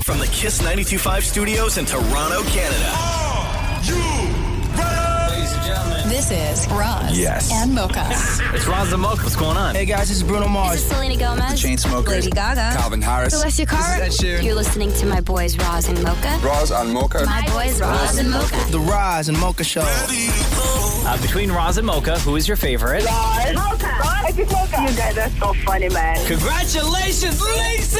From the Kiss 92.5 studios in Toronto, Canada. Are you ready? Ladies and gentlemen. This is Roz and Mocha. It's Roz and Mocha. What's going on? Hey guys, this is Bruno Mars. This is Selena Gomez. The Chainsmokers. Lady Gaga. Calvin Harris. Celestia Cara. This is Ed Sheeran. You're listening to my boys Roz and Mocha. Roz and Mocha. My boys Roz and Mocha. The Roz and Mocha Show. Between Roz and Mocha, who is your favorite? Mocha. Mocha. You guys are so funny, man. Congratulations, Lisa!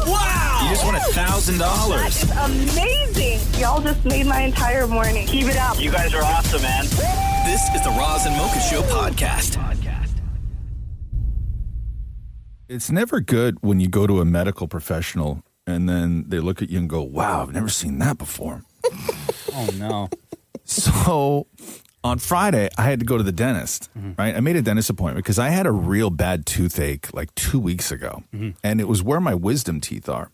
Wow! You just won $1,000. That is amazing. Y'all just made my entire morning. Keep it up. You guys are awesome, man. This is the Roz and Mocha Show podcast. It's never good when you go to a medical professional and then they look at you and go, wow, I've never seen that before. Oh, no. So on Friday, I had to go to the dentist, right? I made a dentist appointment because I had a real bad toothache like 2 weeks ago. And it was where my wisdom teeth are.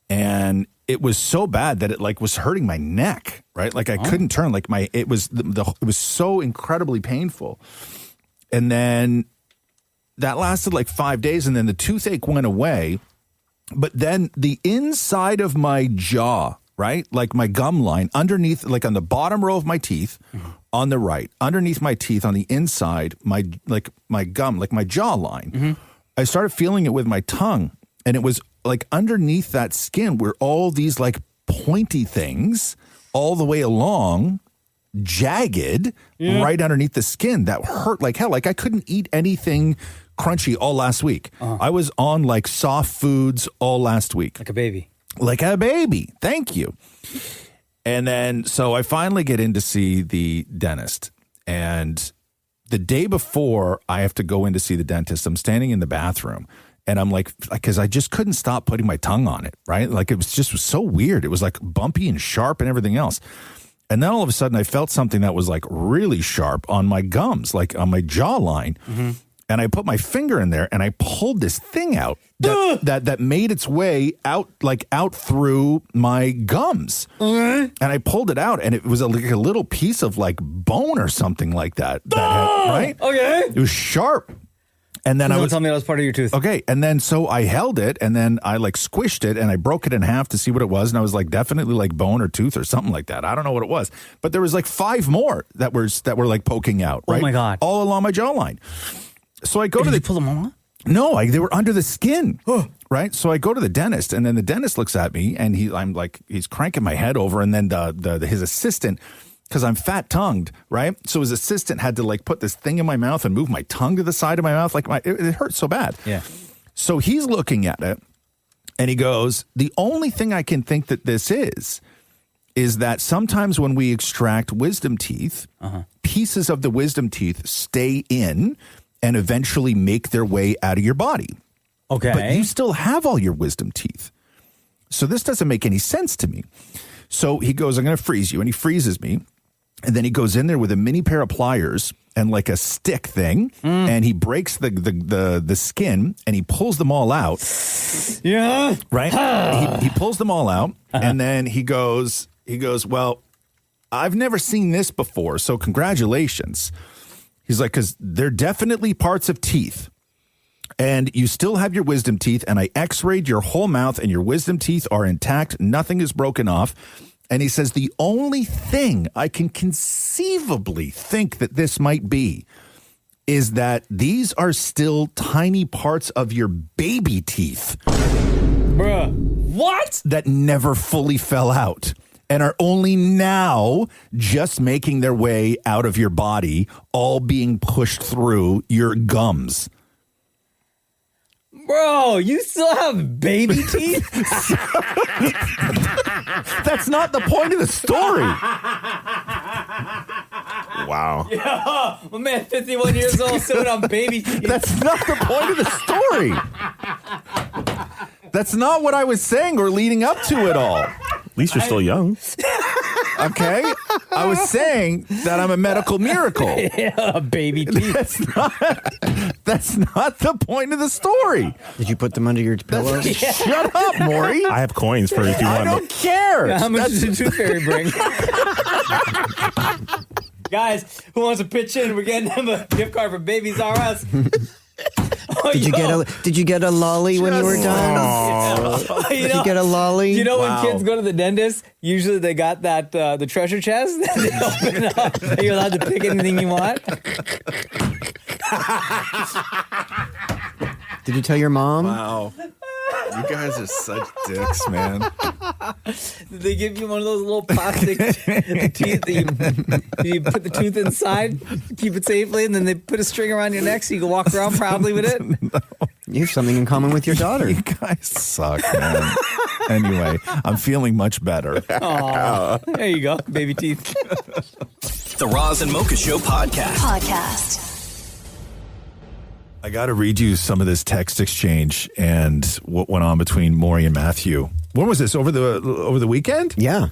And it was so bad that it like was hurting my neck, right? Like I couldn't turn, like it was so incredibly painful. And then that lasted like 5 days, and then the toothache went away. But then the inside of my jaw, right? Like my gum line underneath, like on the bottom row of my teeth on the right, underneath my teeth on the inside, my gum, like my jaw line. I started feeling it with my tongue, and it was like underneath that skin were all these like pointy things all the way along, jagged, right underneath the skin that hurt like hell. Like I couldn't eat anything crunchy all last week. I was on like soft foods all last week. Like a baby. Like a baby. Thank you. And then, so I finally get in to see the dentist. And the day before I have to go in to see the dentist, I'm standing in the bathroom. And I'm like, because I just couldn't stop putting my tongue on it, right? Like it was so weird. It was like bumpy and sharp and everything else. And then all of a sudden I felt something that was like really sharp on my gums, like on my jawline. And I put my finger in there and I pulled this thing out that made its way out through my gums. And I pulled it out and it was like a little piece of like bone or something like that. Right? Okay. It was sharp. And then Don't tell me that was part of your tooth. Okay. And then so I held it and then I like squished it and I broke it in half to see what it was. And I was like, definitely like bone or tooth or something like that. I don't know what it was. But there was like 5 more that were like poking out. Right? Oh my God. All along my jawline. So I go Did you pull them all? No, they were under the skin. Right. So I go to the dentist and then the dentist looks at me and he's cranking my head over. And then his assistant, because I'm fat tongued, right? So his assistant had to like put this thing in my mouth and move my tongue to the side of my mouth. Like it hurt so bad. Yeah. So he's looking at it and he goes, the only thing I can think that this is that sometimes when we extract wisdom teeth, pieces of the wisdom teeth stay in and eventually make their way out of your body. Okay. But you still have all your wisdom teeth. So this doesn't make any sense to me. So he goes, I'm going to freeze you. And he freezes me. And then he goes in there with a mini pair of pliers and like a stick thing. And he breaks the skin and he pulls them all out. Yeah. Right? He pulls them all out. And then he goes, well, I've never seen this before. So congratulations. He's like, because they're definitely parts of teeth. And you still have your wisdom teeth. And I x-rayed your whole mouth and your wisdom teeth are intact. Nothing is broken off. And he says, the only thing I can conceivably think that this might be is that these are still tiny parts of your baby teeth. Bruh. What? That never fully fell out. And are only now just making their way out of your body, all being pushed through your gums. Bro, you still have baby teeth? That's not the point of the story. Wow. Yeah, my man, 51 years old, sitting on baby teeth. That's not the point of the story. That's not what I was saying or leading up to it all. At least you're still young. Okay? I was saying that I'm a medical miracle. Yeah, baby teeth. That's not the point of the story. Did you put them under your pillow? Shut up, Maurie. I have coins for if you I want. don't care. How much does the tooth fairy bring? Guys, who wants to pitch in? We're getting them a gift card for Babies R Us. Did you get a lolly when you were done? Did you get a lolly? You know when kids go to the dentist, usually they got that the treasure chest. They open it up. And you're allowed to pick anything you want. Did you tell your mom? Wow. You guys are such dicks, man. Did they give you one of those little plastic teeth that you put the tooth inside, keep it safely, and then they put a string around your neck so you can walk around proudly with it? No. You have something in common with your daughter. You guys suck, man. Anyway, I'm feeling much better. Oh, there you go, baby teeth. The Roz and Mocha Show Podcast. I got to read you some of this text exchange and what went on between Maurie and Matthew. When was this? Over the weekend? Yeah.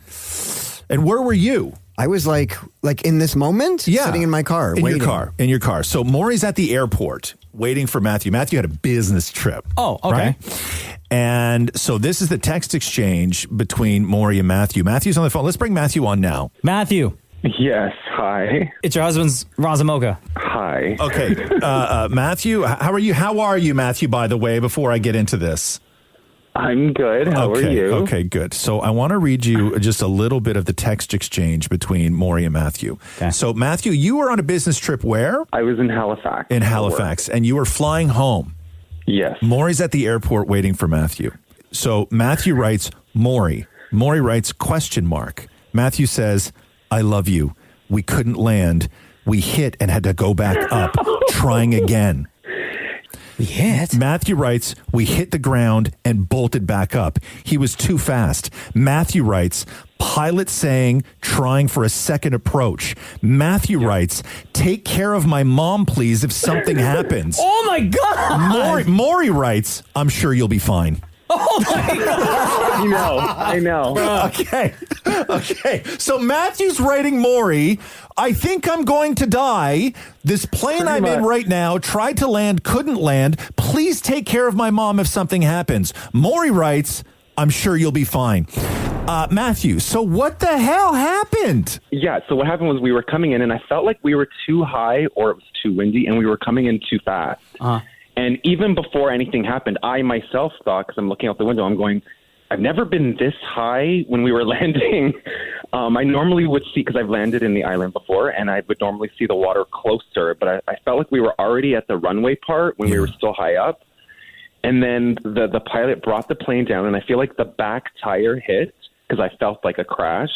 And where were you? I was like in this moment, sitting in my car, waiting. In your car. So Maurie's at the airport waiting for Matthew. Matthew had a business trip. Oh, okay. Right? And so this is the text exchange between Maurie and Matthew. Matthew's on the phone. Let's bring Matthew on now. Matthew. Yes, hi. It's your husband's Roz and Mocha. Hi. Okay. Matthew, how are you? How are you, Matthew, by the way, before I get into this? I'm good. How are you? Okay, good. So I want to read you just a little bit of the text exchange between Maurie and Matthew. Okay. So, Matthew, you were on a business trip where? I was in Halifax. In Halifax, and you were flying home. Yes. Maurie's at the airport waiting for Matthew. So Matthew writes, Maurie. Maurie writes, ? Matthew says, I love you. We couldn't land. We hit and had to go back up, trying again. We hit? Matthew writes, we hit the ground and bolted back up. He was too fast. Matthew writes, pilot saying, trying for a second approach. Matthew writes, take care of my mom, please, if something happens. Oh, my God. Maurie writes, I'm sure you'll be fine. Oh, my God. I know. Okay. So Matthew's writing Maurie, I think I'm going to die. This plane I'm in right now tried to land, couldn't land. Please take care of my mom if something happens. Maurie writes, I'm sure you'll be fine. Matthew, so what the hell happened? Yeah, so what happened was we were coming in and I felt like we were too high or it was too windy and we were coming in too fast. And even before anything happened, I myself thought, because I'm looking out the window, I'm going, I've never been this high when we were landing. I normally would see, because I've landed in the island before, and I would normally see the water closer, but I felt like we were already at the runway part when we were still high up. And then the pilot brought the plane down, and I feel like the back tire hit, because I felt like a crash.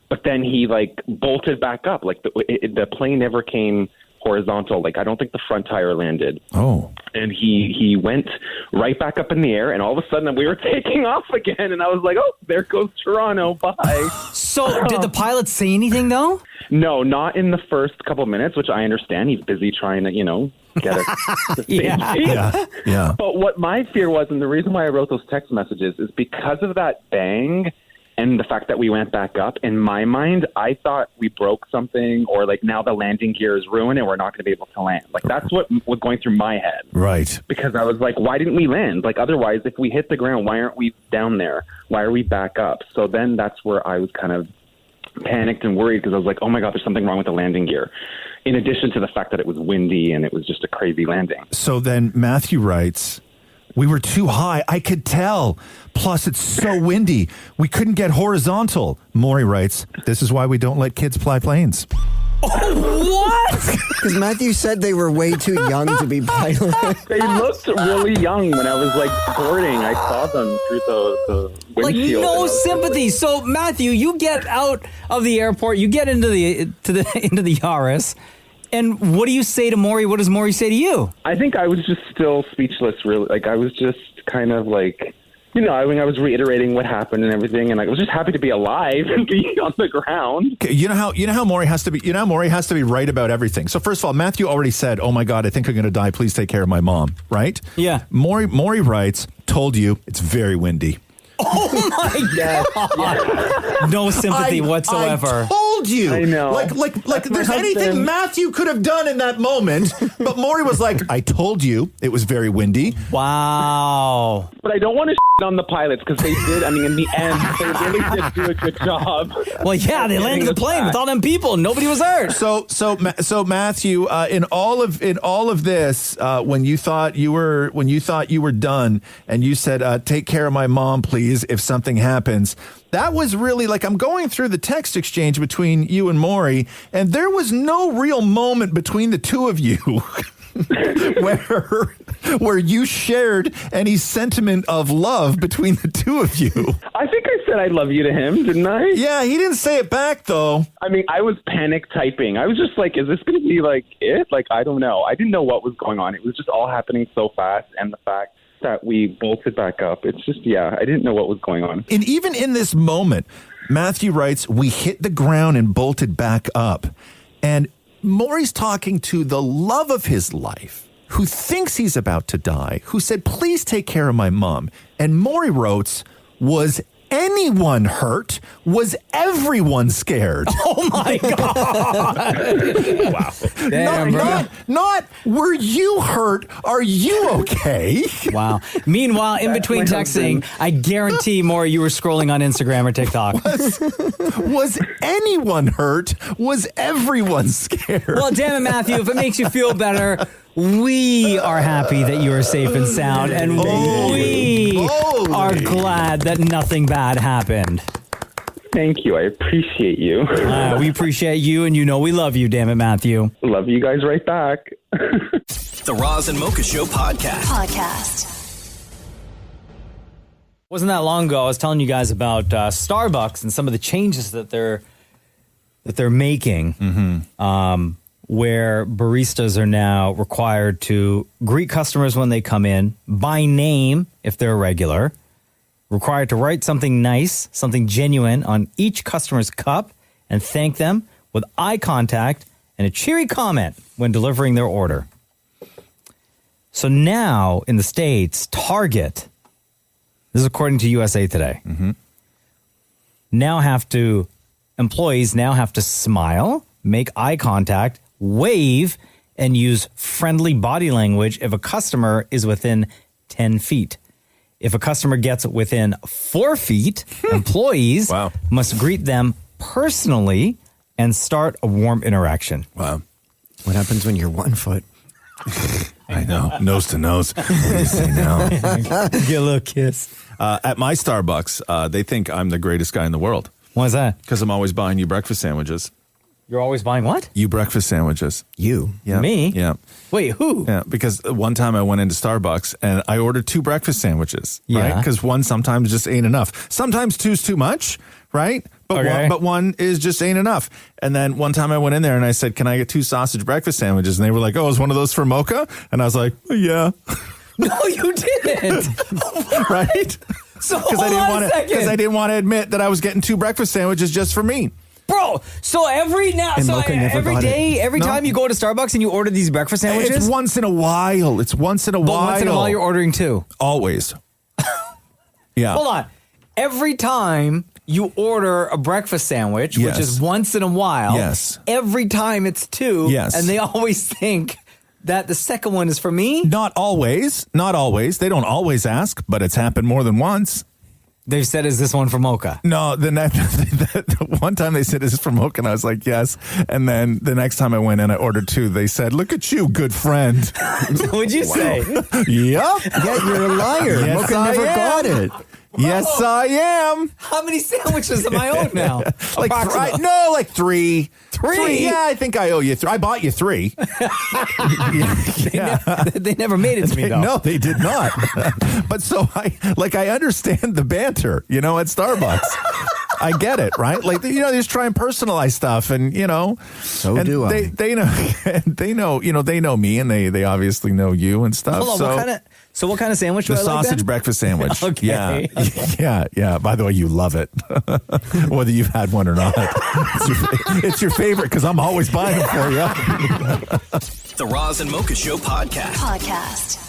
But then he, bolted back up. Like, the plane never came horizontal. Like, I don't think the front tire landed. Oh. And he went right back up in the air, and all of a sudden we were taking off again, and I was like, oh, there goes Toronto, bye. So did the pilot say anything, though? No, not in the first couple minutes, which I understand. He's busy trying to, get it. Yeah. But what my fear was, and the reason why I wrote those text messages, is because of that bang and the fact that we went back up, in my mind, I thought we broke something or now the landing gear is ruined and we're not going to be able to land. That's what was going through my head. Right. Because I was like, why didn't we land? Otherwise, if we hit the ground, why aren't we down there? Why are we back up? So then that's where I was kind of panicked and worried because I was like, oh my God, there's something wrong with the landing gear. In addition to the fact that it was windy and it was just a crazy landing. So then Matthew writes, we were too high. I could tell. Plus, it's so windy. We couldn't get horizontal. Maurie writes, this is why we don't let kids fly planes. Oh, what? Because Matthew said they were way too young to be pilots. They looked really young when I was boarding. I saw them through the windshield. No sympathy. So Matthew, you get out of the airport, you get into the into the Yaris, and what do you say to Maurie? What does Maurie say to you? I think I was just still speechless. Really, I was just kind of I was reiterating what happened and everything, and I was just happy to be alive and be on the ground. Okay, you know how Maurie has to be. Maurie has to be right about everything. So first of all, Matthew already said, "Oh my God, I think I'm going to die. Please take care of my mom." Right? Yeah. Maurie writes, "Told you, it's very windy." Oh my God! No sympathy whatsoever. I told you. I know. Like there's anything Matthew could have done in that moment, but Maurie was like, "I told you, it was very windy." Wow. But I don't want to on the pilots because they did. I mean, in the end, they really did do a good job. Well, yeah, they landed the plane with all them people. Nobody was hurt. So Matthew, in all of this, when you thought you were done, and you said, "Take care of my mom, please," if something happens. That was really like, I'm going through the text exchange between you and Maurie, and there was no real moment between the two of you where you shared any sentiment of love between the two of you. I think I said I love you to him, didn't I? Yeah, he didn't say it back, though. I mean, I was panic typing. I was just like, is this going to be like it? Like, I don't know. I didn't know what was going on. It was just all happening so fast, and the fact that we bolted back up. It's just, I didn't know what was going on. And even in this moment, Matthew writes, we hit the ground and bolted back up. And Maurie's talking to the love of his life, who thinks he's about to die, who said, please take care of my mom. And Maurie wrote, was anyone hurt? Was everyone scared? Oh my God. Wow. Damn, not were you hurt? Are you okay? Wow. Meanwhile, in between texting, I guarantee more you were scrolling on Instagram or TikTok. Was anyone hurt? Was everyone scared? Well, damn it, Matthew, if it makes you feel better, we are happy that you are safe and sound, and we are glad that nothing bad happened. Thank you. I appreciate you. We appreciate you, and you know we love you, damn it, Matthew. Love you guys right back. The Roz and Mocha Show podcast. Wasn't that long ago I was telling you guys about Starbucks and some of the changes that they're making, where baristas are now required to greet customers when they come in by name if they're a regular, required to write something nice, something genuine on each customer's cup and thank them with eye contact and a cheery comment when delivering their order. So now in the States, Target, this is according to USA Today, employees now have to smile, make eye contact, wave, and use friendly body language if a customer is within 10 feet. If a customer gets within 4 feet, employees must greet them personally and start a warm interaction. Wow. What happens when you're 1 foot? I know. Nose to nose. What do you say now? Get a little kiss. At my Starbucks, they think I'm the greatest guy in the world. Why is that? Because I'm always buying you breakfast sandwiches. You're always buying what? You breakfast sandwiches. You? Yeah. Me? Yeah. Wait, who? Yeah, because one time I went into Starbucks and I ordered 2 breakfast sandwiches, right? Yeah. Because one sometimes just ain't enough. Sometimes 2's too much, right? But one is just ain't enough. And then one time I went in there and I said, can I get 2 sausage breakfast sandwiches? And they were like, oh, is one of those for Mocha? And I was like, yeah. No, you didn't. Right? So Because I didn't want to admit that I was getting 2 breakfast sandwiches just for me. Bro, so every time you go to Starbucks and you order these breakfast sandwiches? It's once in a while. But once in a while you're ordering 2. Always. Yeah. Hold on. Every time you order a breakfast sandwich, which is once in a while, every time it's 2, and they always think that the second one is for me? Not always. Not always. They don't always ask, but it's happened more than once. They've said, is this one for Mocha? No, the one time they said, is this for Mocha? And I was like, yes. And then the next time I went in, I ordered 2. They said, look at you, good friend. What'd you say? Yep. Yeah, you're a liar. Yes, Mocha I never am. got it. Yes, I am. How many sandwiches am I owed now? Like 3. 3? Yeah, I think I owe you 3. I bought you 3. They never made it to me, though. No, they did not. But so I understand the banter, at Starbucks. I get it, right? Like, they just try and personalize stuff, and So and do I. They know, they know me, and they obviously know you and stuff. Hold on, what kind of sandwich do The I like sausage then? breakfast sandwich. Okay. Yeah. By the way, you love it, whether you've had one or not. It's your favorite because I'm always buying them for you. The Roz and Mocha Show podcast.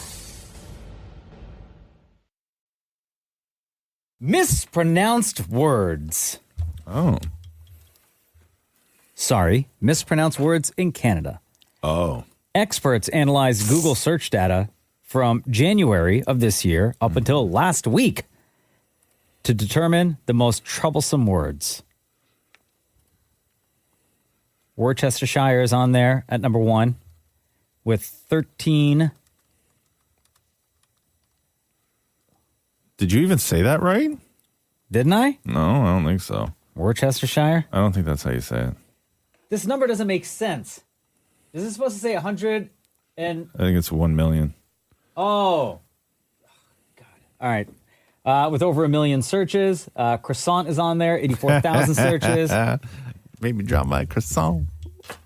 Mispronounced words. Oh. Sorry, mispronounced words in Canada. Oh. Experts analyzed Google search data from January of this year up until last week to determine the most troublesome words. Worcestershire is on there at number 1 with 13. Did you even say that right? Didn't I? No, I don't think so. Worcestershire? I don't think that's how you say it. This number doesn't make sense. Is this supposed to say 100 and... I think it's 1 million. Oh. God. All right. With over 1 million searches. Croissant is on there, 84,000 searches. Made me drop my croissant.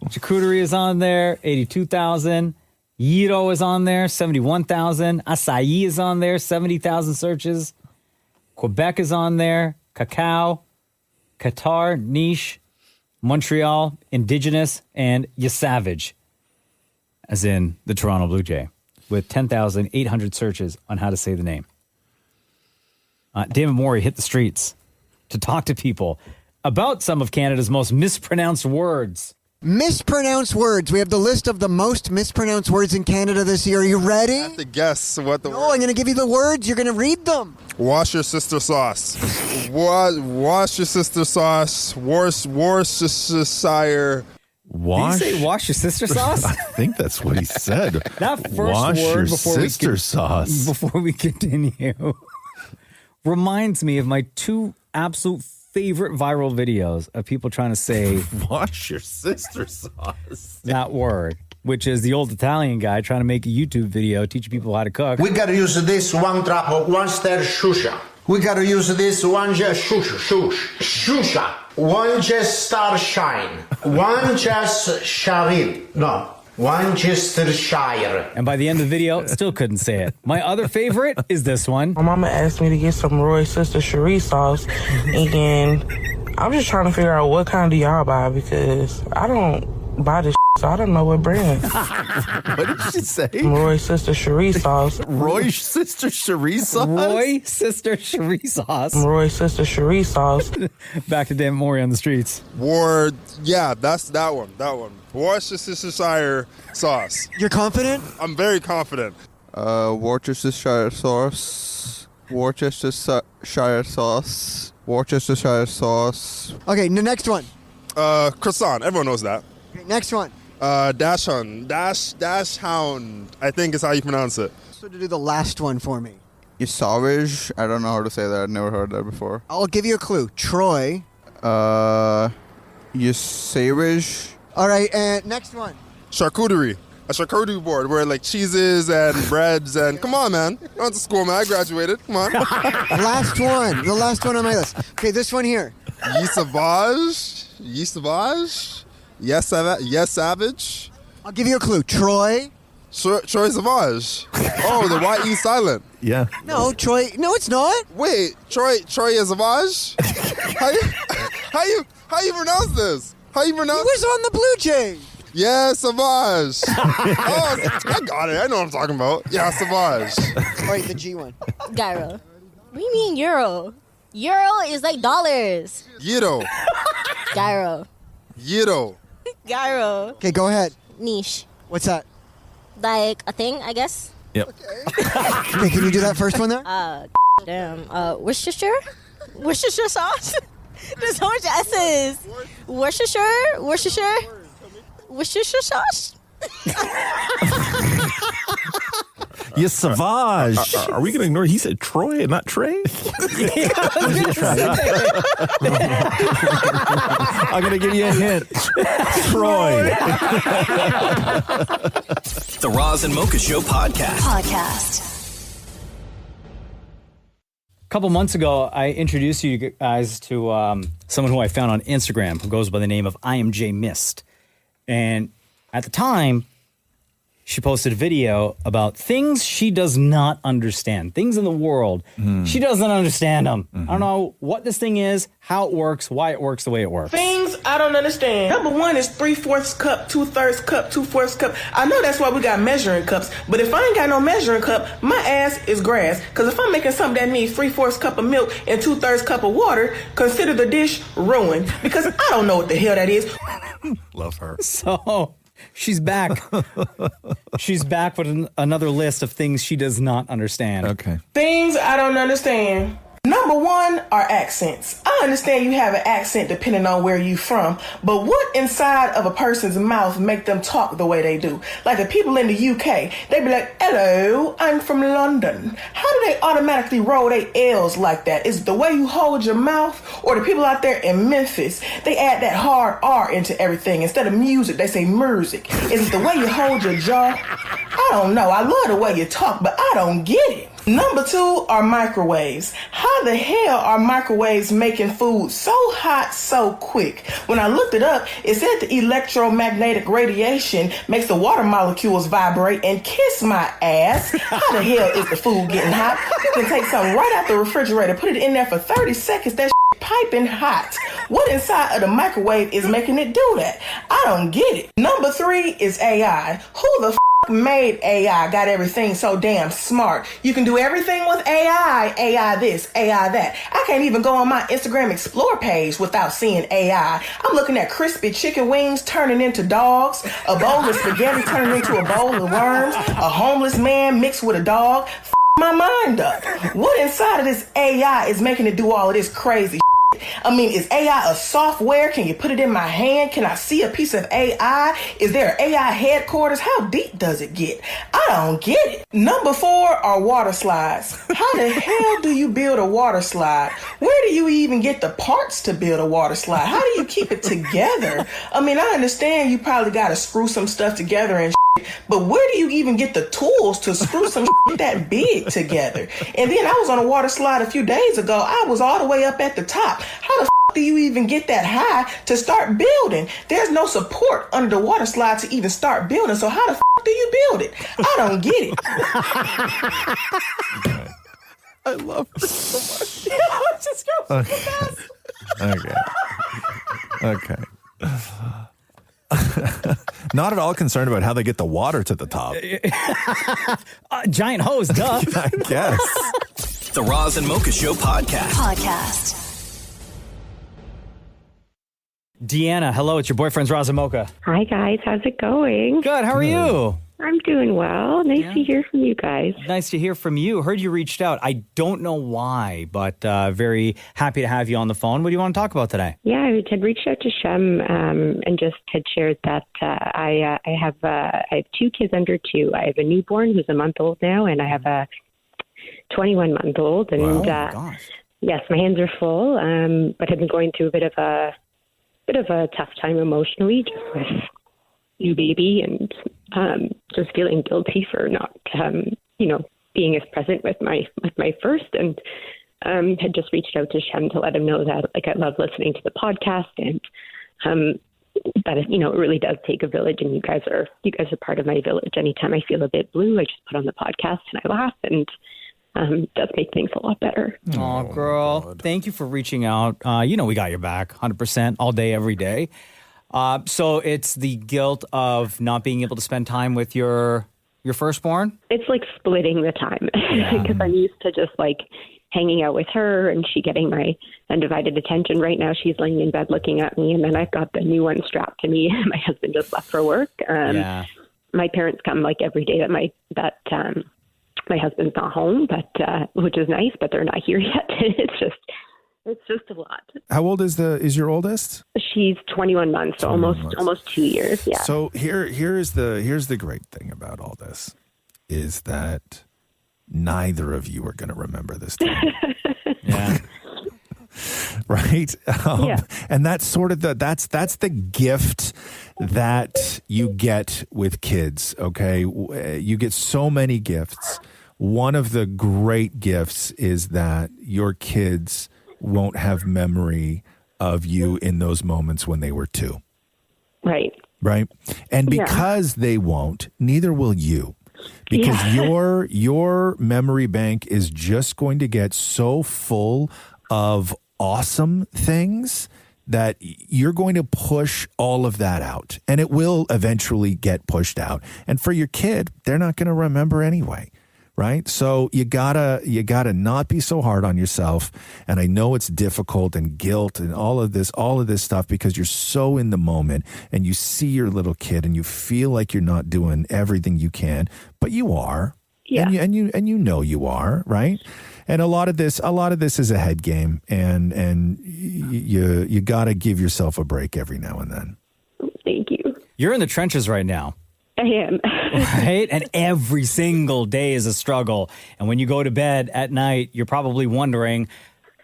Charcuterie is on there, 82,000. Gyro is on there, 71,000. Acai is on there, 70,000 searches. Quebec is on there. Cacao, Qatar, niche, Montreal, indigenous, and you savage, as in the Toronto Blue Jay, with 10,800 searches on how to say the name. David Maurie hit the streets to talk to people about some of Canada's most mispronounced words. Mispronounced words. We have the list of the most mispronounced words in Canada this year. Are you ready? I have to guess what the No, I'm going to give you the words. You're going to read them. Wash your sister sauce. Wash your sister sauce. Worcestershire. Did he say wash your sister sauce? I think that's what he said. That first wash word your before sister sauce. Before we continue, reminds me of my 2 absolute favorite viral videos of people trying to say wash your sister sauce. That word, which is the old Italian guy trying to make a YouTube video teaching people how to cook. We gotta use this 1 drop of 1 star shusha. We gotta use this 1 shusha. 1 just star shine. 1 just shine. No. Worcestershire. And by the end of the video, still couldn't say it. My other favorite is this one. My mama asked me to get some Worcestershire sauce, and I'm just trying to figure out what kind do y'all buy, because I don't buy this so I don't know what brand. What did she say? Worcestershire sauce. Worcestershire sauce? Worcestershire sauce. Worcestershire sauce. Back to Dan Maury on the streets. Yeah, that's that one. Worcestershire sauce. You're confident? I'm very confident. Worcestershire sauce. Worcestershire sauce. Worcestershire sauce. Okay, the next one. Croissant. Everyone knows that. Okay, next one. Dashhound. I think is how you pronounce it. So to do the last one for me. You savage. I don't know how to say that. I've never heard that before. I'll give you a clue. Troy. You savage. All right, and next one. Charcuterie. A charcuterie board where like cheeses and breads and come on, man. I went to school, man. I graduated. Come on. Last one. The last one on my list. Okay, this one here. Savage. Yes, savage. I'll give you a clue. Troy. Troy Savage. Oh, the Y-E silent. Yeah. No, Troy. No, it's not. Wait, Troy is Savage? How you pronounce this? How you pronounce? He was on the Blue Jay. Yeah, Savage. Oh, I got it. I know what I'm talking about. Yeah, Savage. All right, the G one. Gyro. What do you mean euro? Euro is like dollars. Gyro. Gyro. Gyro. Gyro. Okay, go ahead. Niche. What's that? Like a thing, I guess. Yep. Okay, can you do that first one there? Damn. Worcestershire? Worcestershire sauce? There's so much S's. Worcestershire sauce? You savage. Are we going to ignore? He said Troy and not Trey. I'm going to give you a hint. Troy. The Roz and Mocha Show podcast. A couple months ago, I introduced you guys to someone who I found on Instagram who goes by the name of I Am J Mist. And at the time, she posted a video about things she does not understand. Things in the world. She doesn't understand them. I don't know what this thing is, how it works, why it works the way it works. Things I don't understand. Number 1 is 3/4 cup, 2/3 cup, 2/4 cup. I know that's why we got measuring cups, but if I ain't got no measuring cup, my ass is grass. Because if I'm making something that needs 3/4 cup of milk and 2/3 cup of water, consider the dish ruined. Because I don't know what the hell that is. Love her. So she's back. She's back with another list of things she does not understand. Okay. Things I don't understand. Number one are accents. I understand you have an accent depending on where you from, but what inside of a person's mouth make them talk the way they do? Like the people in the UK, they be like, hello, I'm from London. How do they automatically roll their L's like that? Is it the way you hold your mouth? Or the people out there in Memphis, they add that hard R into everything. Instead of music, they say music. Is it the way you hold your jaw? I don't know. I love the way you talk, but I don't get it. Number two are microwaves. How the hell are microwaves making food so hot so quick? When I looked it up, it said the electromagnetic radiation makes the water molecules vibrate and kiss my ass. How the hell is the food getting hot? You can take something right out the refrigerator, put it in there for 30 seconds, that piping hot. What inside of the microwave is making it do that? I don't get it. Number three is AI. Who the made AI, got everything so damn smart? You can do everything with AI. AI this, AI that. I can't even go on my Instagram Explore page without seeing AI. I'm looking at crispy chicken wings turning into dogs, a bowl of spaghetti turning into a bowl of worms, a homeless man mixed with a dog. My mind up. What inside of this AI is making it do all of this crazy? I mean, is AI a software? Can you put it in my hand? Can I see a piece of AI? Is there an AI headquarters? How deep does it get? I don't get it. Number four are water slides. How the hell do you build a water slide? Where do you even get the parts to build a water slide? How do you keep it together? I mean, I understand you probably got to screw some stuff together and but where do you even get the tools to screw some that big together? And then I was on a water slide a few days ago. I was all the way up at the top. How the do you even get that high to start building? There's no support under the water slide to even start building. So how the do you build it? I don't get it. I love her so much. Yeah, just Okay. Not at all concerned about how they get the water to the top. Giant hose, duh. I guess. The Roz and Mocha Show podcast. Deanna, hello. It's your boyfriend's Roz and Mocha. Hi, guys. How's it going? Good. How are you? I'm doing well. Nice to hear from you guys. Nice to hear from you. Heard you reached out. I don't know why, but very happy to have you on the phone. What do you want to talk about today? Yeah, I had reached out to Shem and just had shared that I have two kids under 2. I have a newborn who's a month old now, and I have a 21-month-old. And oh my gosh. Yes, my hands are full, but I've been going through a bit of a tough time emotionally, just with new baby and just feeling guilty for not, being as present with my first, and had just reached out to Shem to let him know that I love listening to the podcast, and that it really does take a village, and you guys are part of my village. Anytime I feel a bit blue, I just put on the podcast and I laugh, and does make things a lot better. Oh, girl. God. Thank you for reaching out. We got your back 100% all day, every day. So it's the guilt of not being able to spend time with your firstborn? It's like splitting the time because I'm used to just hanging out with her and she getting my undivided attention. Right now she's laying in bed looking at me, and then I've got the new one strapped to me. My husband just left for work. My parents come every day that my husband's not home, but which is nice, but they're not here yet. It's just a lot. How old is your oldest? She's 21 months, so almost 2 years. Yeah. So here's the great thing about all this is that neither of you are going to remember this time. Yeah. Right. And that's sort of that's the gift that you get with kids. Okay. You get so many gifts. One of the great gifts is that your kids won't have memory of you in those moments when they were 2. Right. Right. And because they won't, neither will you. Because your memory bank is just going to get so full of awesome things that you're going to push all of that out. And it will eventually get pushed out. And for your kid, they're not going to remember anyway. Right. So you gotta not be so hard on yourself. And I know it's difficult and guilt and all of this stuff because you're so in the moment and you see your little kid and you feel like you're not doing everything you can, but you are. Yeah. And you know you are, right? And a lot of this is a head game, and you got to give yourself a break every now and then. Thank you. You're in the trenches right now. I am. Right? And every single day is a struggle. And when you go to bed at night, you're probably wondering,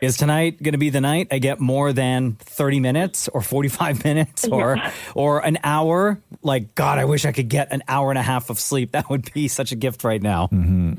is tonight going to be the night I get more than 30 minutes or 45 minutes or an hour? Like, God, I wish I could get an hour and a half of sleep. That would be such a gift right now. Mm-hmm.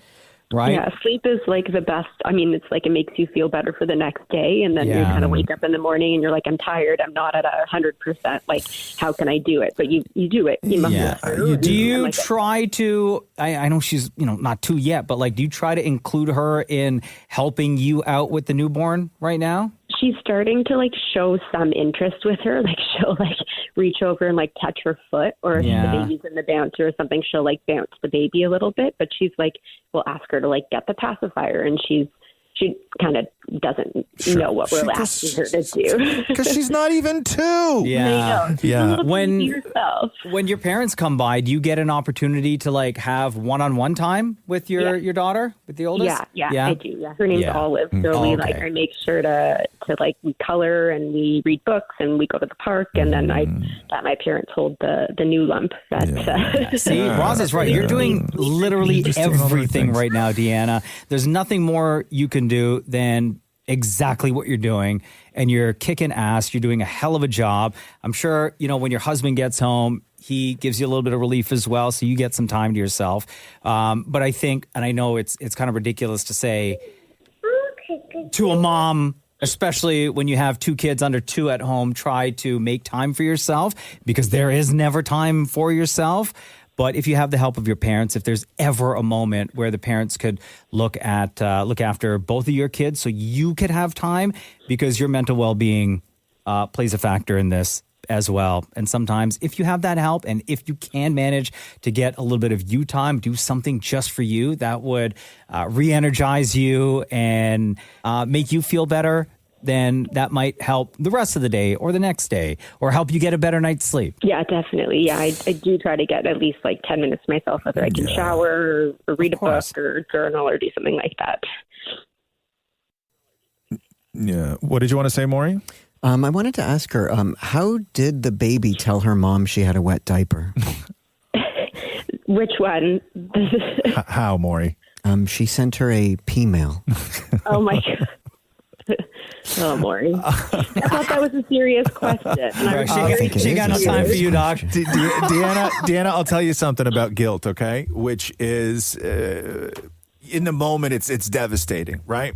Right? Yeah, sleep is like the best. I mean, it's like it makes you feel better for the next day. And then you kind of wake up in the morning and you're like, I'm tired. I'm not at 100%. Like, how can I do it? But you do it. You must do you try to, I know she's, not 2 yet, but like, do you try to include her in helping you out with the newborn right now? She's starting to like show some interest with her. Like she'll like reach over and like touch her foot, or if the baby's in the bouncer or something, she'll like bounce the baby a little bit. But she's like, we'll ask her to like get the pacifier, and she kind of doesn't know what we're asking her to do. Because she's not even 2. Yeah. When your parents come by, do you get an opportunity to like have one-on-one time with your daughter, with the oldest? Yeah, I do. Yeah, her name's Olive. So I make sure to like we color and we read books and we go to the park, and then my parents hold the new lump. See, Roz is right. You're doing literally everything right now, Deanna. There's nothing more you can do than exactly what you're doing, and you're kicking ass. You're doing a hell of a job. I'm sure, when your husband gets home, he gives you a little bit of relief as well, so you get some time to yourself. But I think, and I know it's kind of ridiculous to say to a mom, especially when you have 2 kids under 2 at home, try to make time for yourself, because there is never time for yourself. But if you have the help of your parents, if there's ever a moment where the parents could look after both of your kids so you could have time, because your mental well-being plays a factor in this as well. And sometimes if you have that help, and if you can manage to get a little bit of you time, do something just for you, that would re-energize you and make you feel better, then that might help the rest of the day or the next day, or help you get a better night's sleep. Yeah, definitely. Yeah, I do try to get at least like 10 minutes myself, whether I can shower or read a book or journal or do something like that. Yeah. What did you want to say, Maurie? I wanted to ask her, how did the baby tell her mom she had a wet diaper? Which one? How, Maurie? She sent her a P-mail. Oh, my God. Oh, Maurie. I thought that was a serious question. She got no time for you, Doc. Deanna, I'll tell you something about guilt, okay? Which is, in the moment, it's devastating, right?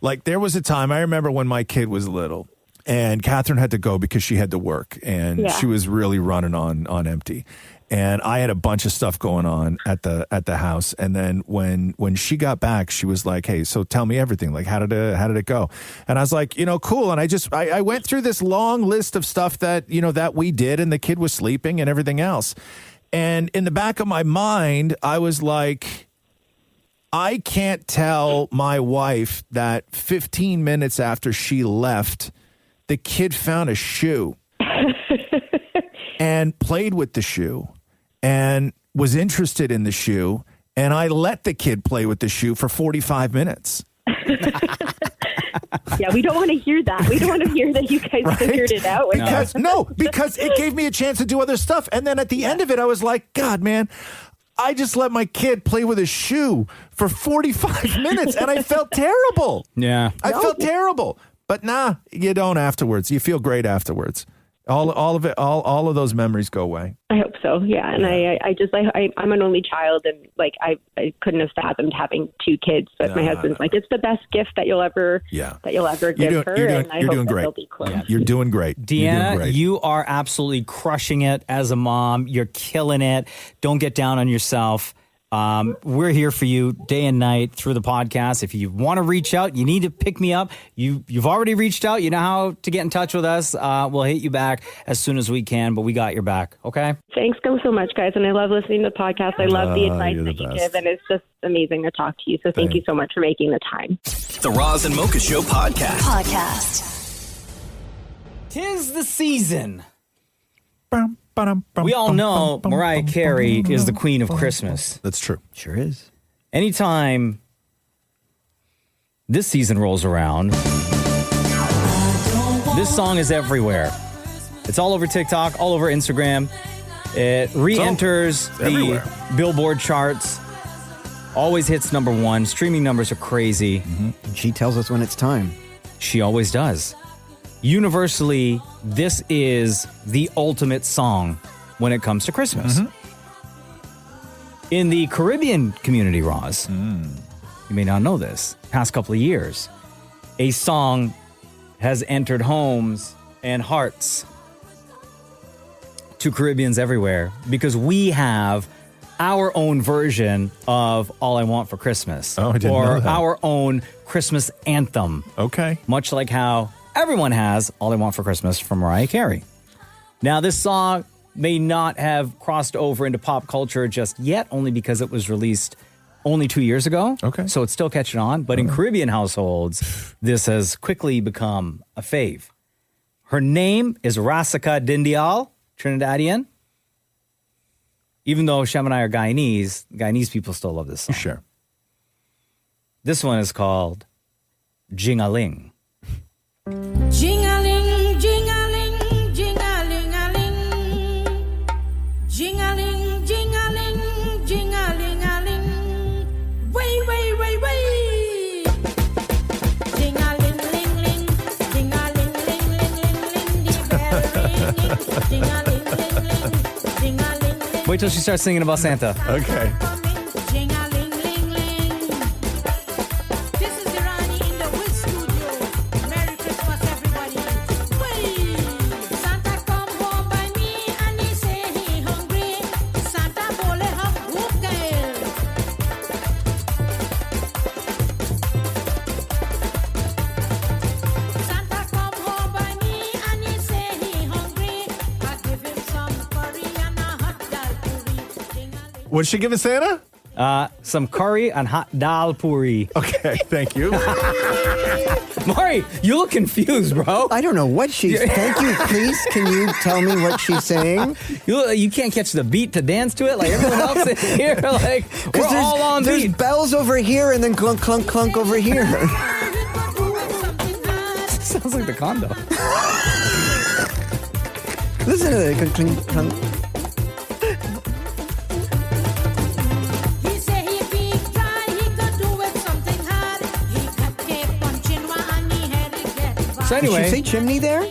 Like, there was a time, I remember when my kid was little, and Catherine had to go because she had to work, and she was really running on empty. And I had a bunch of stuff going on at the house. And then when she got back, she was like, "Hey, so tell me everything. Like, how did it go?" And I was like, cool. And I went through this long list of stuff that, that we did, and the kid was sleeping and everything else. And in the back of my mind, I was like, I can't tell my wife that 15 minutes after she left, the kid found a shoe and played with the shoe and was interested in the shoe. And I let the kid play with the shoe for 45 minutes. Yeah, we don't want to hear that. We don't want to hear that you guys figured it out. Because it gave me a chance to do other stuff. And then at the end of it, I was like, God, man, I just let my kid play with a shoe for 45 minutes and I felt terrible. Yeah. I felt terrible. But you don't afterwards. You feel great afterwards. All of it, all of those memories go away. I hope so. Yeah. And I'm an only child, and like, I couldn't have fathomed having 2 kids, but my husband's like, it's the best gift that you'll ever give her. And I hope that they'll be close. Yeah. You're doing great. Deanna, you are absolutely crushing it as a mom. You're killing it. Don't get down on yourself. We're here for you day and night through the podcast. If you want to reach out, you need to pick me up. You've already reached out. You know how to get in touch with us. We'll hit you back as soon as we can, but we got your back. Okay. Thanks so much, guys. And I love listening to the podcast. I love the advice that you give, and it's just amazing to talk to you. So thank you so much for making the time. The Roz and Mocha Show podcast. 'Tis the season. We all know Mariah Carey is the queen of Christmas. That's true. Sure is. anytime this season rolls around, this song is everywhere. It's all over TikTok, all over Instagram. It re-enters the Billboard charts. Always hits number one. Streaming numbers are crazy. Mm-hmm. She tells us when it's time. She always does. Universally, this is the ultimate song when it comes to Christmas. Mm-hmm. In the Caribbean community, Roz, you may not know this, past couple of years, a song has entered homes and hearts to Caribbeans everywhere because we have our own version of All I Want for Christmas. Oh, I didn't know that. Our own Christmas anthem. Okay. Much like how everyone has All I Want for Christmas from Mariah Carey. Now, this song may not have crossed over into pop culture just yet, only because it was released only 2 years ago. Okay. So it's still catching on. But in Caribbean households, this has quickly become a fave. Her name is Rasika Dindial, Trinidadian. Even though Shem and I are Guyanese people still love this song. Sure. This one is called Jing-a-Ling. Jing-a-ling, jing-a-ling, jing-a-ling-a-ling. Jing-a-ling, jing-a-ling, jing-a-ling-a-ling. Way, way, way, way. Jing-a-ling-ling-ling, jing-a-ling-ling-ling-ling-ling. The bell ringing, jing-a-ling-ling-ling, jing-a-ling-ling. Wait till she starts singing about Santa. Okay. Jing-a-ling-ling-ling. This is Irani in the Wiz Studio. Merry Christmas, everybody. Way. Santa come home by me and he say he hungry. Santa bole hum hookah. Santa come home by me and he say he hungry. I give him some curry and a hot dal puri. What's she giving Santa? Some curry and hot dal puri. Okay, thank you. Maurie, you look confused, bro. I don't know what she's... Thank you, please. Can you tell me what she's saying? You can't catch the beat to dance to it like everyone else in here. Like, we're all on There's beat. bells over here and then clunk, clunk, clunk over here. Sounds like the condo. Listen to it. Clunk, clunk, clunk. He say he big try, he could do with something hard. He got kept punching one, he had to get back. So anyway, Did she say chimney there?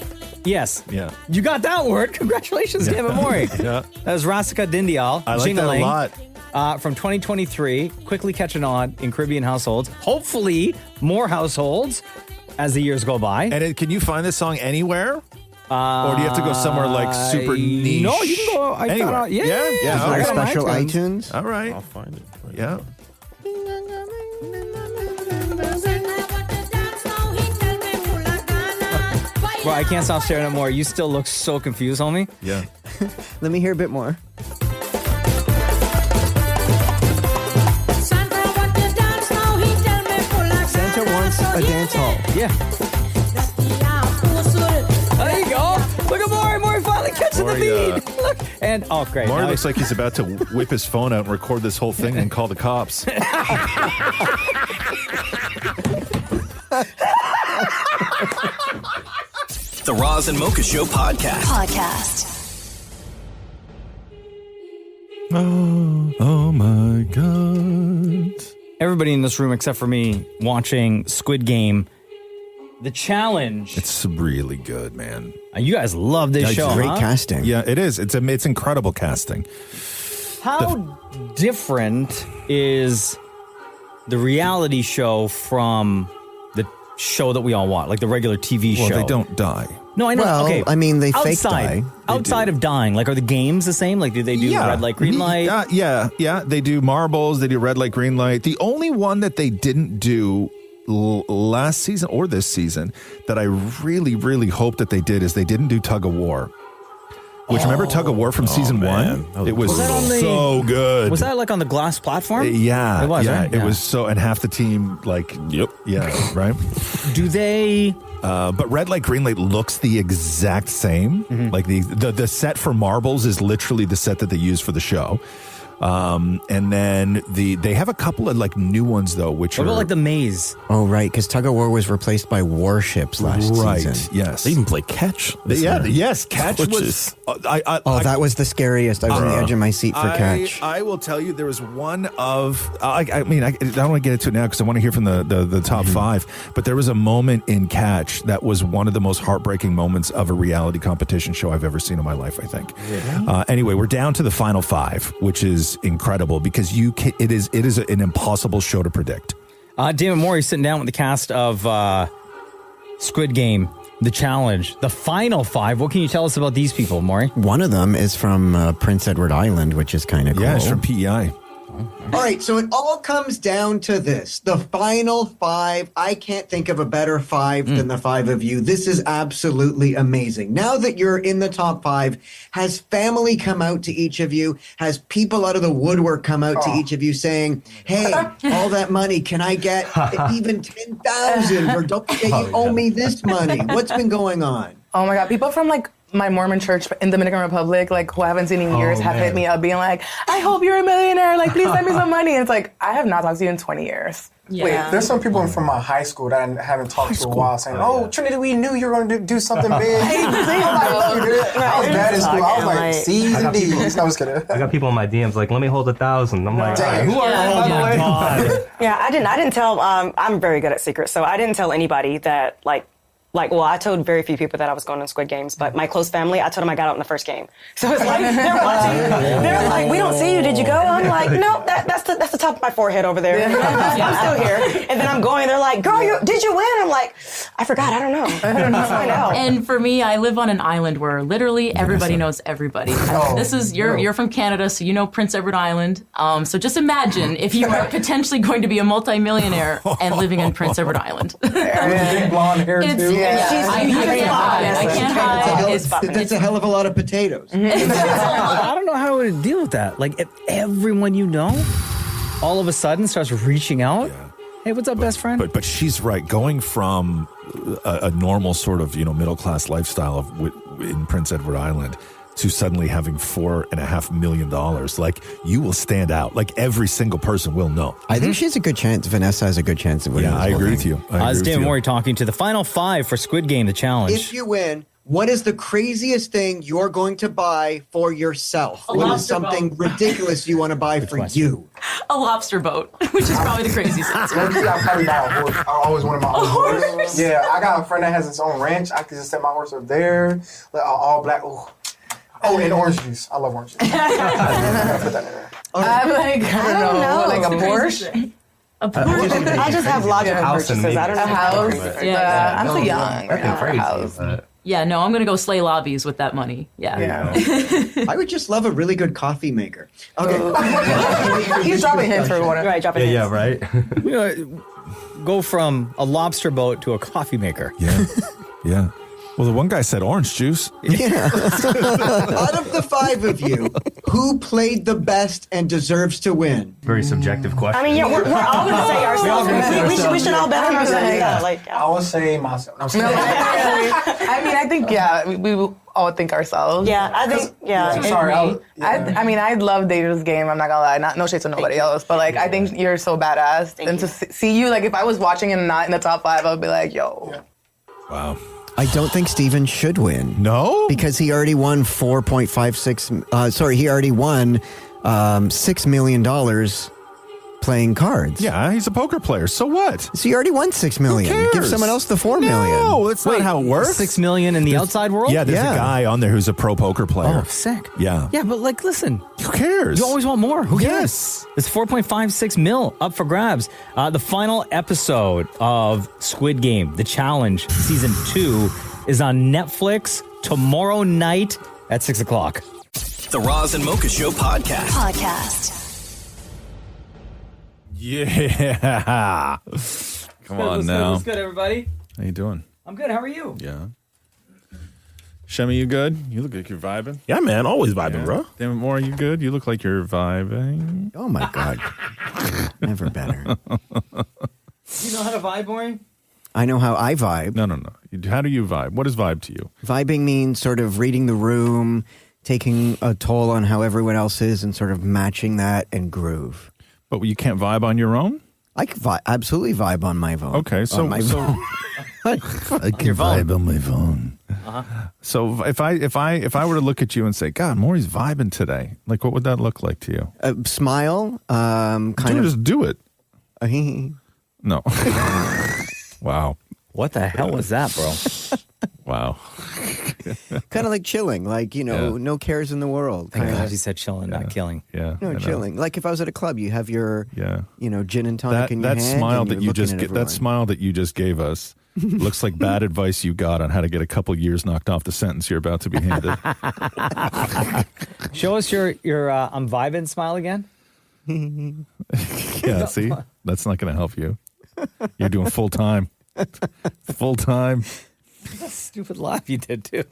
yes. Yeah. You got that word. Congratulations, Tim and Maury. Yeah. That was Rasika Dindial. I like that a lot. From 2023, quickly catching on in Caribbean households. Hopefully, more households as the years go by. And can you find this song anywhere? Or do you have to go somewhere like super niche? No, you can go. Anywhere. Yeah. Is there a special iTunes? All right. I'll find it for you. Yeah. Bro, I can't stop staring at Maury. You still look so confused, homie. Yeah. Let me hear a bit more. Santa wants a dance hall. Yeah. There you go. Look at Maury. Maury finally catching Maury, the beat. Look. And, oh, great. Maury Now looks like he's about to whip his phone out and record this whole thing and call the cops. The Roz and Mocha Show podcast. Oh my God. Everybody in this room, except for me, watching Squid Game. The challenge. It's really good, man. You guys love this show, Great huh? casting. Yeah, it is. It's incredible casting. How different is the reality show from the show that we all watch, like the regular TV show? Well, they don't die. No, I know. Well, okay, I mean, they fake outside, die. Outside of dying, like, are the games the same? Like, do they do red light, green light? Yeah. They do marbles. They do red light, green light. The only one that they didn't do last season or this season that I really, really hope that they did is they didn't do tug of war. Which remember tug of war from season one? It was so good. Was that like on the glass platform? Yeah, it was. Yeah, Right? it was so, and half the team like, yeah, right. Do they? But red light, green light looks the exact same. Like the set for marbles is literally the set that they use for the show. And then they have a couple of like new ones though, which What are about like the maze? Oh, right, because tug of war was replaced by warships last season. Yes, They even play catch. yes, catch Which was. is- That was the scariest. I was on the edge of my seat for catch. I will tell you, there was one of. I don't want to get into it now because I want to hear from the top five. But there was a moment in catch that was one of the most heartbreaking moments of a reality competition show I've ever seen in my life. I think. Anyway, we're down to the final five, which is incredible because it is an impossible show to predict. David Maurie sitting down with the cast of Squid Game, The Challenge, the final five. What can you tell us about these people, Maurie? One of them is from Prince Edward Island, which is kind of cool. Yeah, it's from PEI. All right, so it all comes down to this. The final five, I can't think of a better five than the five of you. This is absolutely amazing. Now that you're in the top five, has family come out to each of you? Has people out of the woodwork come out to each of you saying, hey, all that money, can I get even 10,000? Or don't forget you owe me this money. What's been going on? Oh my God, people from like my Mormon church in Dominican Republic, like who I haven't seen in years, have hit me up being like, I hope you're a millionaire. Like, please send me some money. And it's like, I have not talked to you in 20 years. Yeah. Wait, there's some people from my high school that I haven't talked to in a while saying, Trinity, we knew you were going to do something big. I was bad in school. I was like, C's and D's. No, I was kidding. I got people in my DMs like, let me hold 1,000. I'm like, who are you, by the way? Yeah, I didn't tell, I'm very good at secrets, so I didn't tell anybody that, I told very few people that I was going to Squid Games, but my close family, I told them I got out in the first game. So it's like, they're watching. They're like, we don't see you. Did you go? I'm like, no, that's the top of my forehead over there. I'm still here. And then I'm going, they're like, girl, did you win? I'm like, I forgot. I don't know. Find out. And for me, I live on an island where literally everybody knows everybody. You're from Canada, so you know Prince Edward Island. So just imagine if you are potentially going to be a multimillionaire and living in Prince Edward Island. Big blonde hair too. I can't hide. That's a hell of a lot of potatoes. I don't know how I would deal with that. Like, if everyone you know all of a sudden starts reaching out. Hey, what's up, best friend? But she's right. Going from a normal sort of middle class lifestyle in Prince Edward Island to suddenly having $4.5 million, like you will stand out. Like every single person will know. I think she has a good chance. Vanessa has a good chance of winning. Yeah, I agree with you. It's David Maurie talking to the final five for Squid Game, the challenge. If you win, what is the craziest thing you're going to buy for yourself? What is something ridiculous you want to buy for you? A lobster boat, which is probably the craziest answer. I probably buy a horse. I always wanted my own horse. Yeah, I got a friend that has his own ranch. I could just set my horse up there, like all black. Oh, and orange juice. I love orange juice. I put that in there. I'm like, I don't know. Like a Porsche? I just have logical purchases. I don't know. A house? Yeah, I'm too young right now for a house. Yeah, no, I'm going to go slay lobbies with that money. Yeah. I would just love a really good coffee maker. Okay. He's dropping hints for one. Right, dropping hints. Yeah, right. Go from a lobster boat to a coffee maker. Yeah. Well, the one guy said orange juice. Yeah. Out of the five of you, who played the best and deserves to win? Very subjective question. I mean, yeah, we're all going to say ourselves. We should all bet on ourselves. I would say myself. I mean, I think, we will all think ourselves. Yeah, I think, Sorry. I mean, I love Deja's game. I'm not going to lie. No shade to nobody else. But, I think you're so badass. And to see you, if I was watching and not in the top five, I would be like, yo. Yeah. Wow. I don't think Steven should win. No? Because he already won he already won $6 million playing cards. Yeah, he's a poker player. So what? So you already won $6 million. Who cares? Give someone else the $4 million. No, that's not how it works. $6 million in the outside world? Yeah, there's a guy on there who's a pro poker player. Oh, sick. Yeah. Yeah, but listen. Who cares? You always want more. Who cares? It's 4.56 mil up for grabs. The final episode of Squid Game, The Challenge, Season 2, is on Netflix tomorrow night at 6 o'clock. The Roz and Mocha Show podcast. Yeah. Come on now. What's good, everybody? How you doing? I'm good. How are you? Yeah. Shemmy, you good? You look like you're vibing. Yeah, man. Always vibing, bro. David Moore, you good? You look like you're vibing. Oh, my God. Never better. You know how to vibe, Maurie? I know how I vibe. No. How do you vibe? What is vibe to you? Vibing means sort of reading the room, taking a toll on how everyone else is and sort of matching that and groove. But you can't vibe on your own? I can absolutely vibe on my phone. Okay, so I can vibe on my phone. So if I were to look at you and say, God, Maurie's vibing today, like what would that look like to you? Smile, just do it. No. Wow. What the hell was that, bro? Wow. Kind of like chilling, like, no cares in the world. Thank God he said chilling, not killing. Yeah. No, chilling. Like if I was at a club, you have your, gin and tonic in your that hand. smile and that you're you looking just at that smile that you just gave us looks like bad advice you got on how to get a couple years knocked off the sentence you're about to be handed. Show us your I'm vibing smile again. Yeah, see? That's not going to help you. You're doing full time. Full time. That stupid laugh you did too.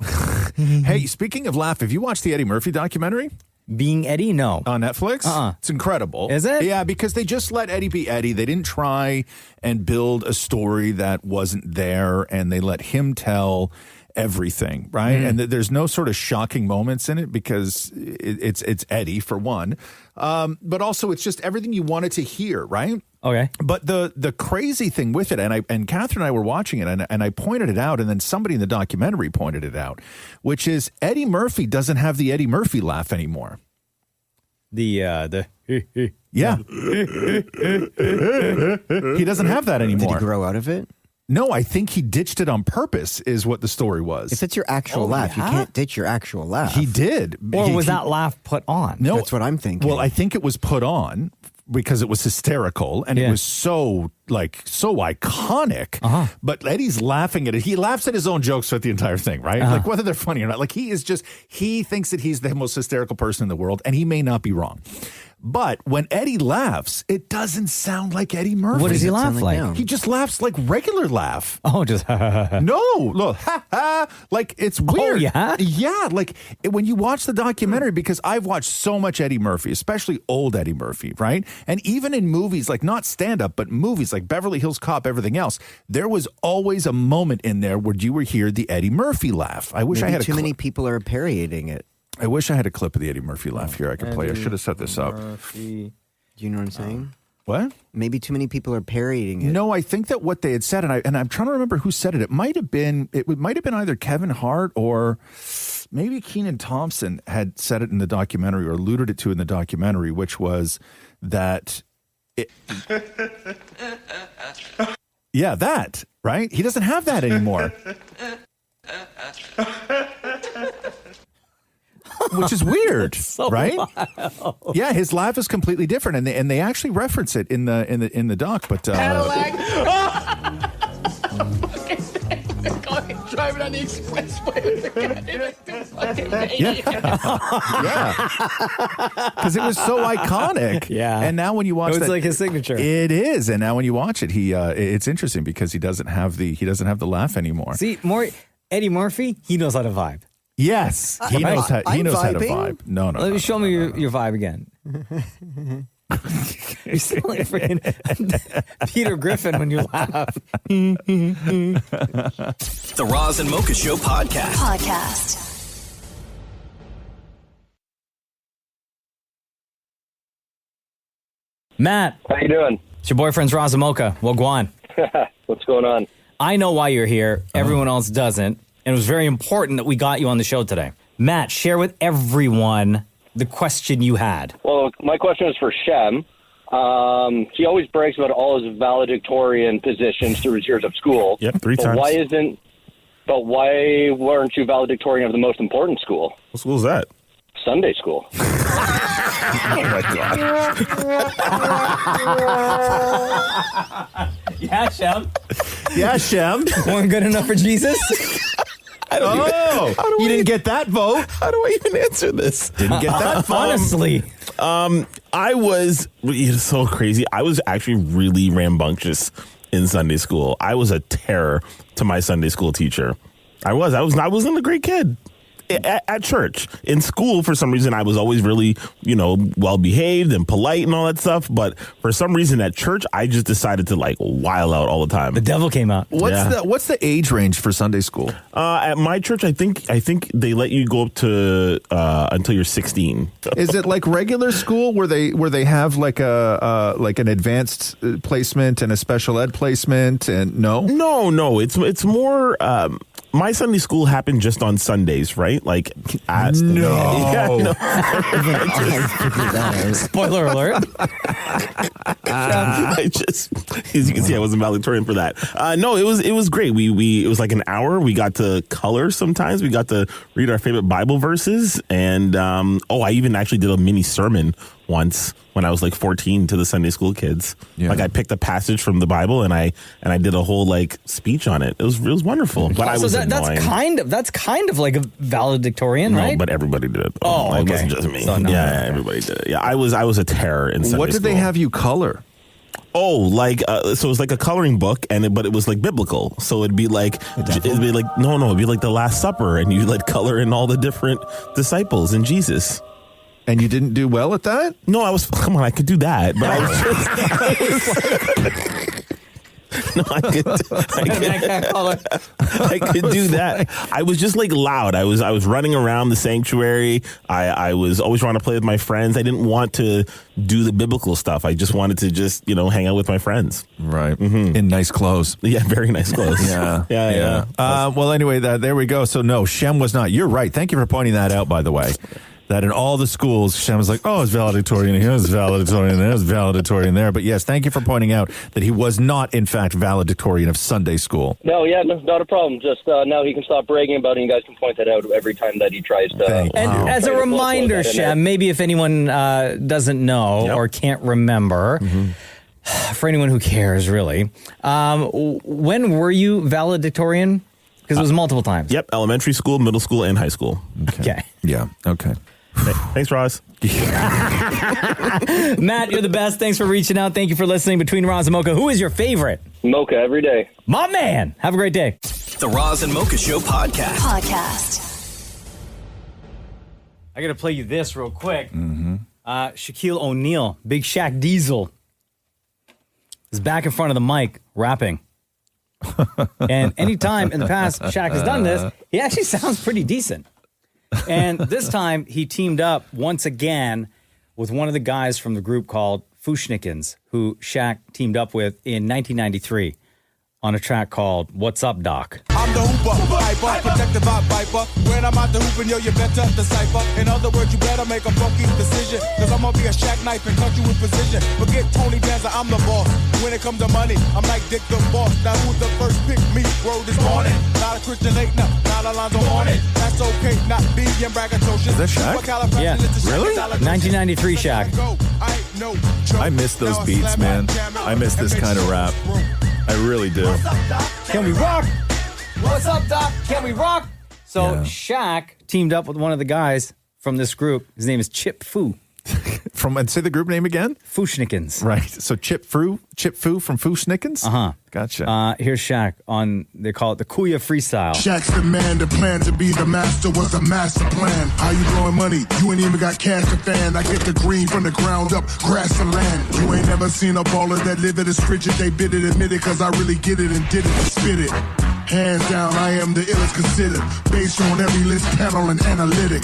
Hey, speaking of laugh, have you watched the Eddie Murphy documentary? Being Eddie? No. On Netflix? It's incredible. Is it? Yeah, because they just let Eddie be Eddie. They didn't try and build a story that wasn't there, and they let him tell everything, right? And there's no sort of shocking moments in it because it's Eddie, for one. But also, it's just everything you wanted to hear, right? Okay. But the crazy thing with it, and Catherine and I were watching it, and I pointed it out, and then somebody in the documentary pointed it out, which is Eddie Murphy doesn't have the Eddie Murphy laugh anymore. Yeah. He doesn't have that anymore. Did he grow out of it? No, I think he ditched it on purpose, is what the story was. If it's your actual laugh, you can't ditch your actual laugh. He did. Or was that laugh put on? No, that's what I'm thinking. Well, I think it was put on because it was hysterical and it was so iconic. But Eddie's laughing at it. He laughs at his own jokes throughout the entire thing, right? Like whether they're funny or not. Like he thinks that he's the most hysterical person in the world, and he may not be wrong. But when Eddie laughs, it doesn't sound like Eddie Murphy. What does he laugh like? He just laughs like regular laugh. Oh, just no, look, ha ha. Like it's weird. Oh, yeah? Yeah, like when you watch the documentary, because I've watched so much Eddie Murphy, especially old Eddie Murphy, right? And even in movies, like not stand-up, but movies like Beverly Hills Cop, everything else, there was always a moment in there where you would hear the Eddie Murphy laugh. I wish I had too many people are parodying it. I wish I had a clip of the Eddie Murphy laugh here I could play. I should have set this up. Do you know what I'm saying? What? Maybe too many people are parodying it. No, I think that what they had said, and I'm trying to remember who said it. It might have been either Kevin Hart or maybe Kenan Thompson had said it in the documentary or alluded it to in the documentary, which was that yeah, that, right? He doesn't have that anymore. Which is weird, right? Wild. Yeah, his laugh is completely different, and they actually reference it in the doc. But Cadillac. Driving on the expressway. Because it was so iconic. Yeah, and now when you watch, it was like his signature. It is, and now when you watch it, it's interesting because he doesn't have the laugh anymore. See, Eddie Murphy, he knows how to vibe. Yes, he knows how to vibe. No. Let me show me your vibe again. You sound like freaking Peter Griffin when you laugh. The Roz and Mocha Show podcast. Matt, how you doing? It's your boyfriend's Roz and Mocha. Wagwan. What's going on? I know why you're here. Everyone else doesn't. And it was very important that we got you on the show today. Matt, share with everyone the question you had. Well, my question is for Shem. He always brags about all his valedictorian positions through his years of school. Yep, 3 times. Why weren't you valedictorian of the most important school? What school is that? Sunday school. Oh my God. Yeah, Shem. Yeah, Shem. Weren't good enough for Jesus? You didn't get that vote. How do I even answer this? Didn't get that vote. Honestly. I was so crazy. I was actually really rambunctious in Sunday school. I was a terror to my Sunday school teacher. I wasn't a great kid. at church. In school, for some reason, I was always really, well behaved and polite and all that stuff. But for some reason at church, I just decided to like wild out all the time. The devil came out. What's the age range for Sunday school? At my church, I think they let you go up to until you're 16. Is it like regular school where they have like an advanced placement and a special ed placement and no? No, it's more. My Sunday school happened just on Sundays, right? Like, no. Spoiler alert. As you can see, I wasn't valedictorian for that. No, it was great. It was like an hour. We got to color sometimes. We got to read our favorite Bible verses, and I even actually did a mini sermon once when I was like 14 to the Sunday school kids. Yeah. Like I picked a passage from the Bible and I did a whole like speech on it. It was wonderful. But I was that's kind of like a valedictorian, right? No, but everybody did it. Oh, okay. It wasn't just me. So, no, yeah, everybody did it. Yeah, I was a terror in Sunday school. What did they have you color? Oh, so it was like a coloring book, but it was like biblical. So it'd be like it'd be like the Last Supper, and you like color in all the different disciples and Jesus. And you didn't do well at that? No, I could do that, but I could do that. I was just like loud. I was running around the sanctuary. I was always trying to play with my friends. I didn't want to do the biblical stuff. I just wanted to hang out with my friends. Right. Mm-hmm. In nice clothes. Yeah, very nice clothes. Yeah. Well, anyway, there we go. So no, Shem was not. You're right. Thank you for pointing that out, by the way. That in all the schools, Shem was like, it's valedictorian here, it's valedictorian there, it's valedictorian there. But yes, thank you for pointing out that he was not, in fact, valedictorian of Sunday school. No, not a problem. Just now he can stop bragging about it, and you guys can point that out every time that he tries to. And as a reminder, Shem, maybe if anyone doesn't know or can't remember, for anyone who cares, really, when were you valedictorian? Because it was multiple times. Yep, elementary school, middle school, and high school. Okay. Yeah, okay. Thanks, Roz. Matt, you're the best. Thanks for reaching out. Thank you for listening. Between Roz and Mocha, who is your favorite? Mocha, every day. My man. Have a great day. The Roz and Mocha Show podcast. I got to play you this real quick. Shaquille O'Neal, Big Shaq Diesel, is back in front of the mic rapping. And anytime in the past Shaq has done this, he actually sounds pretty decent. And this time he teamed up once again with one of the guys from the group called Fushnikins, who Shaq teamed up with in 1993 on a track called What's Up, Doc? I'm the hooper, hyper, protective viper. When I'm out the hooping, you better decipher. In other words, you better make a funky decision. Cause I'm gonna be a Shaq knife and cut you in position. Forget Tony Danza, I'm the boss. When it comes to money, I'm like Dick the Boss. Now who's the first pick me? Word this morning. Not a Christian late, no, not Alonzo on it. That's okay, not being braggadocious. Is that Shaq? Yeah. Really? 1993 Shaq. I miss those beats, man. I miss this kind of rap. I really do. Can we rock? What's up, Doc? Can we rock? So Shaq teamed up with one of the guys from this group. His name is Chip Fu. And say the group name again? Fushnikins. Right. So Chip Fu from Fushnikins? Uh-huh. Gotcha. Here's Shaq they call it the Kuya Freestyle. Shaq's the man, the plan to be the master was a master plan. How you blowing money? You ain't even got cash to fan. I get the green from the ground up, grass and land. You ain't never seen a baller that live it as frigid. They bid it, admit it, cause I really get it and did it and spit it. Hands down, I am the illest considered. Based on every list, panel, and analytic.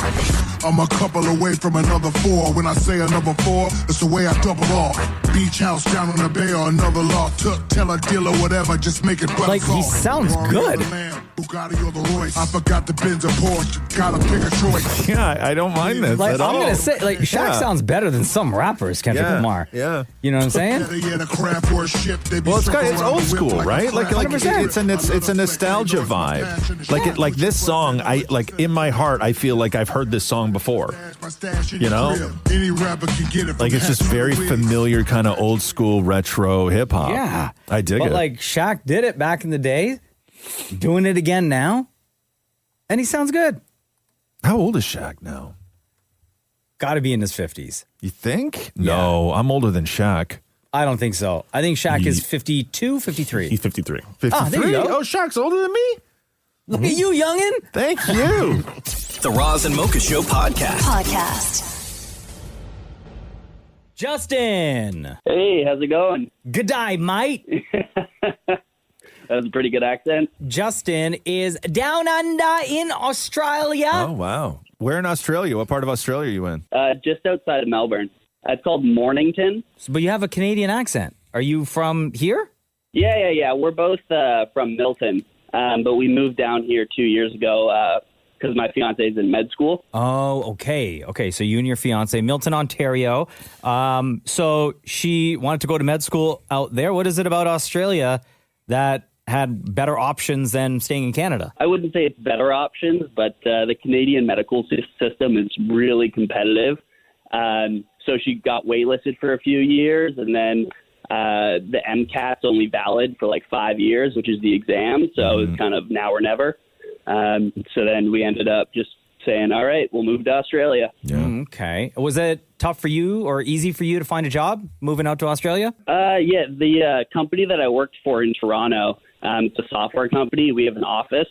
I'm a couple away from another 4. When I say another 4, it's the way I double off. Beach house down on the bay or another law. Tell a dealer whatever, just make it well. Like, he sounds good. Bugatti or the Royce. I forgot the Benz or Porsche. Gotta pick a choice. Yeah, I don't mind this like, at all. I'm going to say, like, Shaq sounds better than some rappers, Kendrick Lamar. Yeah. You know what I'm saying? Well, it's old school, right? Like it's a nostalgia vibe. Like this song, in my heart, I feel like I've heard this song before. You know? Like it's just very familiar kind of old school retro hip hop. Yeah. I dig it. But like Shaq did it back in the day, doing it again now, and he sounds good. How old is Shaq now? Got to be in his 50s. You think? No, I'm older than Shaq. I don't think so. I think Shaq is 52, 53. He's 53. 53? There you go. Oh, Shaq's older than me? Look at you, youngin'. Thank you. The Roz and Mocha Show podcast. Justin. Hey, how's it going? Good day, mate. That was a pretty good accent. Justin is down under in Australia. Oh, wow. Where in Australia? What part of Australia are you in? Just outside of Melbourne. It's called Mornington. But you have a Canadian accent. Are you from here? Yeah. We're both from Milton, but we moved down here 2 years ago because my fiance is in med school. Oh, okay. Okay, so you and your fiance, Milton, Ontario. So she wanted to go to med school out there. What is it about Australia that had better options than staying in Canada? I wouldn't say it's better options, but the Canadian medical system is really competitive. So she got waitlisted for a few years, and then the MCAT's only valid for like 5 years, which is the exam. So it's kind of now or never. So then we ended up just saying, all right, we'll move to Australia. Okay. Was it tough for you or easy for you to find a job moving out to Australia? Yeah, the company that I worked for in Toronto, it's a software company. We have an office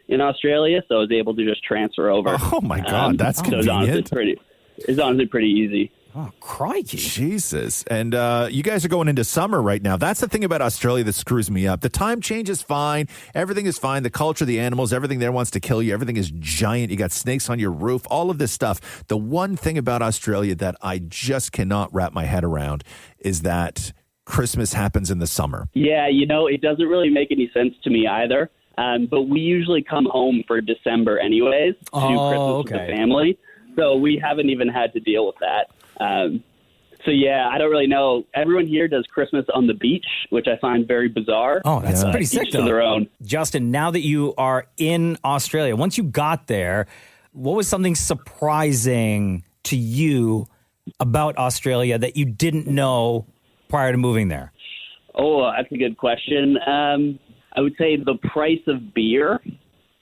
in Australia, so I was able to just transfer over. Oh, my God, that's convenient. It's honestly pretty easy. Oh, crikey. Jesus. And you guys are going into summer right now. That's the thing about Australia that screws me up. The time change is fine. Everything is fine. The culture, the animals, everything there wants to kill you. Everything is giant. You got snakes on your roof, all of this stuff. The one thing about Australia that I just cannot wrap my head around is that Christmas happens in the summer. Yeah, it doesn't really make any sense to me either. But we usually come home for December anyways to do Christmas with the family. So we haven't even had to deal with that. So yeah, I don't really know. Everyone here does Christmas on the beach, which I find very bizarre. Oh, that's pretty sick, each to their own. Justin, now that you are in Australia, once you got there, what was something surprising to you about Australia that you didn't know prior to moving there? Oh, that's a good question. I would say the price of beer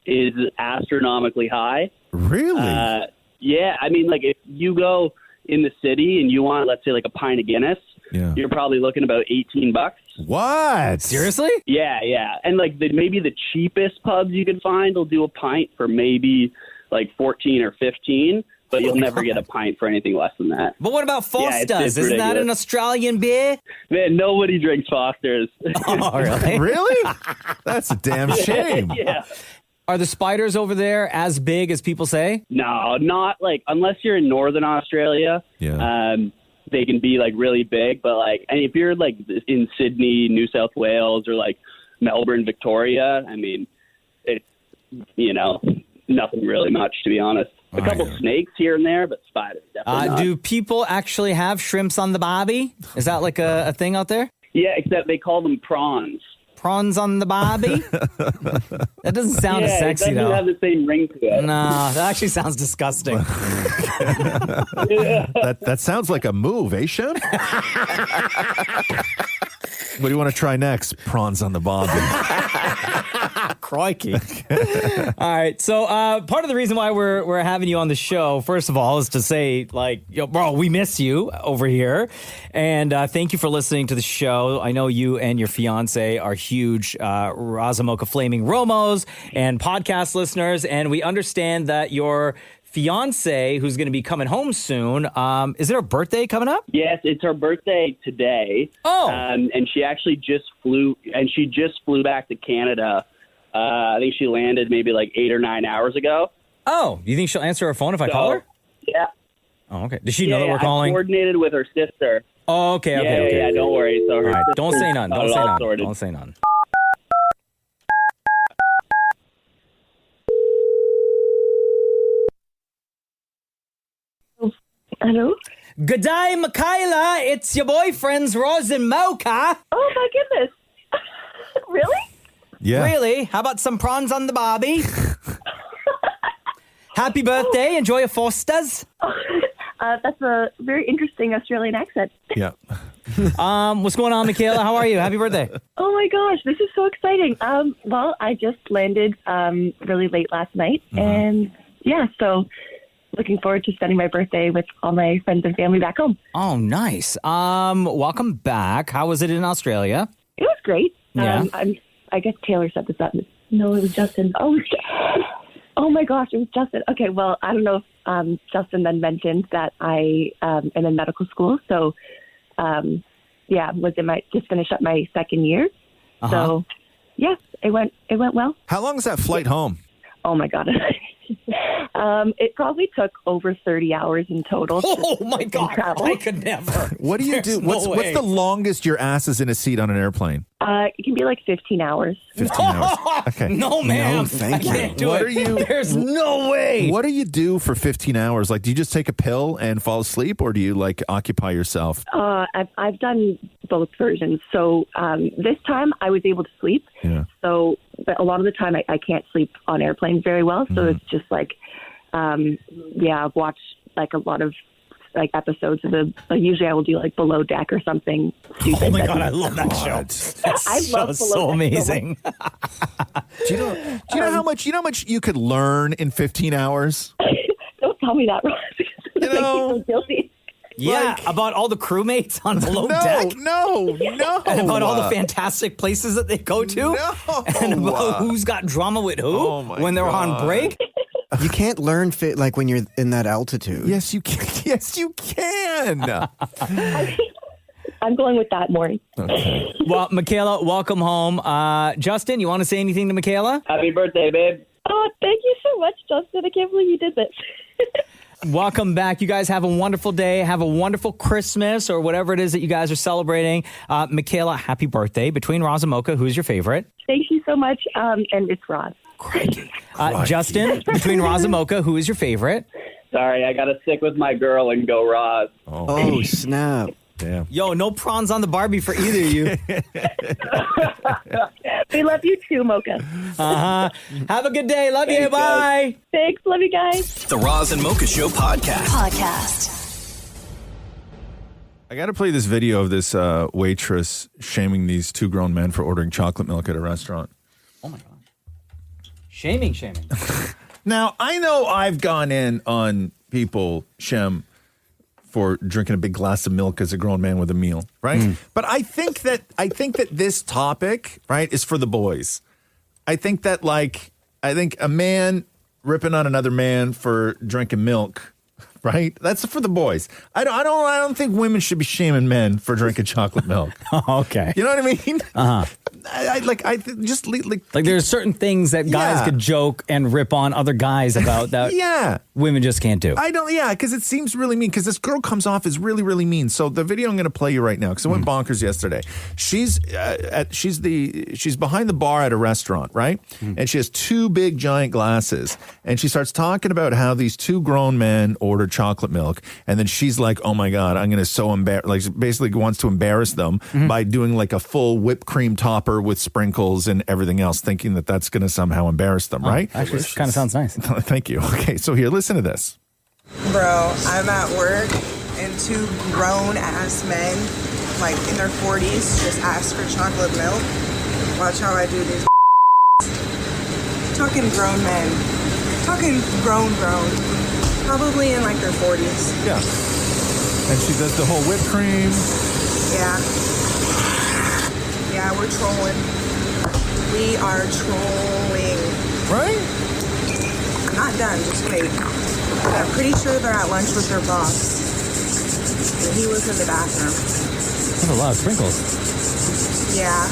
is astronomically high. Really? Yeah, I mean, like if you go in the city and you want, let's say, like a pint of Guinness, you're probably looking about $18. What? Seriously? Yeah. And like maybe the cheapest pubs you can find will do a pint for maybe like 14 or 15, but you'll never get a pint for anything less than that. But what about Foster's? Yeah, it's Isn't that ridiculous. an Australian beer? Man, nobody drinks Foster's. Oh, really? Really? That's a damn shame. Yeah. Are the spiders over there as big as people say? No, not like, unless you're in Northern Australia, they can be like really big. But like, and if you're like in Sydney, New South Wales, or like Melbourne, Victoria, I mean, it's, nothing really much, to be honest. A couple snakes here and there, but spiders definitely not. Do people actually have shrimps on the barbie? Is that like a thing out there? Yeah, except they call them prawns. Prawns on the barbie? That doesn't sound as sexy, it though. doesn't have the same ring to it. No, that actually sounds disgusting. That sounds like a move, eh, Shem? What do you want to try next? Prawns on the barbie. Crikey. All right. So part of the reason why we're having you on the show, first of all, is to say, like, bro, we miss you over here. And thank you for listening to the show. I know you and your fiance are huge Roz and Mocha Flaming Romos and podcast listeners. And we understand that your fiance, who's going to be coming home soon, is it her birthday coming up? Yes, it's her birthday today. Oh. And she actually just flew back to Canada. I think she landed maybe like 8 or 9 hours ago. Oh, you think she'll answer her phone if I call her? Yeah. Oh, okay. Does she know that we're calling? I coordinated with her sister. Oh, okay. Yeah, don't worry. So All right. sister Don't say none. got Don't it say all none. sorted. Don't say none. Hello? Good day, Michaela. It's your boyfriends, Roz and Mocha. Oh, my goodness. Really? Yeah. Really? How about some prawns on the barbie? Happy birthday. Enjoy your Foster's. That's a very interesting Australian accent. Yeah. What's going on, Michaela? How are you? Happy birthday. Oh, my gosh. This is so exciting. Well, I just landed really late last night. And, yeah, so looking forward to spending my birthday with all my friends and family back home. Oh, nice. Welcome back. How was it in Australia? It was great. Yeah. I guess Taylor set this up. No, it was Justin. Oh my my gosh, it was Justin. Okay, well, I don't know if Justin then mentioned that I am in medical school. So, just finished up my second year. So, yes, it went well. How long is that flight home? Oh my God. It probably took over 30 hours in total. Oh my God. Travel. I could never. What do you do? What's the longest your ass is in a seat on an airplane? It can be like 15 hours. 15 hours. Okay. No, ma'am. No, thank I you. can't do What it. are you? There's no way. What do you do for 15 hours? Like, do you just take a pill and fall asleep, or do you like occupy yourself? I've done both versions. So this time I was able to sleep. Yeah. So, but a lot of the time I can't sleep on airplanes very well. So it's just like, I've watched like a lot of like episodes of usually I will do like Below Deck or something stupid. Oh my God, I love that show. I love so Below Deck amazing. Do you know how much you could learn in 15 hours? Don't tell me that, Ross. You know, so guilty. Yeah, about all the crewmates on Below Deck. No. And about all the fantastic places that they go to. No. And about who's got drama with who when they're on break. You can't learn like when you're in that altitude. Yes, you can. Yes, you can. I'm going with that, Maurie. Okay. Well, Michaela, welcome home. Justin, you want to say anything to Michaela? Happy birthday, babe. Oh, thank you so much, Justin. I can't believe you did this. Welcome back. You guys have a wonderful day. Have a wonderful Christmas or whatever it is that you guys are celebrating. Michaela, happy birthday. Between Roz and Mocha, who's your favorite? Thank you so much. And it's Roz. Crikey. Justin, between Roz and Mocha, who is your favorite? Sorry, I got to stick with my girl and go Roz. Oh, snap. Damn. Yo, no prawns on the Barbie for either of you. We love you too, Mocha. Have a good day. Love you. Bye. Thanks. Love you guys. The Roz and Mocha Show podcast. I got to play this video of this waitress shaming these two grown men for ordering chocolate milk at a restaurant. Oh my God. Shaming. Now, I know I've gone in on people, Shem, for drinking a big glass of milk as a grown man with a meal, right? But I think that this topic, right, is for the boys. I think a man ripping on another man for drinking milk, right? That's for the boys. I don't think women should be shaming men for drinking chocolate milk. Okay. You know what I mean? Like there's certain things that guys could joke and rip on other guys about that women just can't do. Because it seems really mean, because this girl comes off as really, really mean. So the video I'm going to play you right now, because I went bonkers yesterday. She's behind the bar at a restaurant, right? And she has two big giant glasses, and she starts talking about how these two grown men ordered chocolate milk, and then she's like, oh my God, I'm going to so embarrass, like she basically wants to embarrass them by doing like a full whipped cream topper with sprinkles and everything else, thinking that that's going to somehow embarrass them, right? Actually, this kind of sounds nice. Thank you. Okay, so here, listen to this. Bro, I'm at work and two grown-ass men, like in their 40s, just ask for chocolate milk. Watch how I do these. Talking grown men. Talking grown. Probably in like their 40s. Yeah. And she does the whole whipped cream. Yeah, we're trolling. We are trolling. Right? I'm not done, just wait. I'm pretty sure they're at lunch with their boss. And he was in the bathroom. That's a lot of sprinkles. Yeah.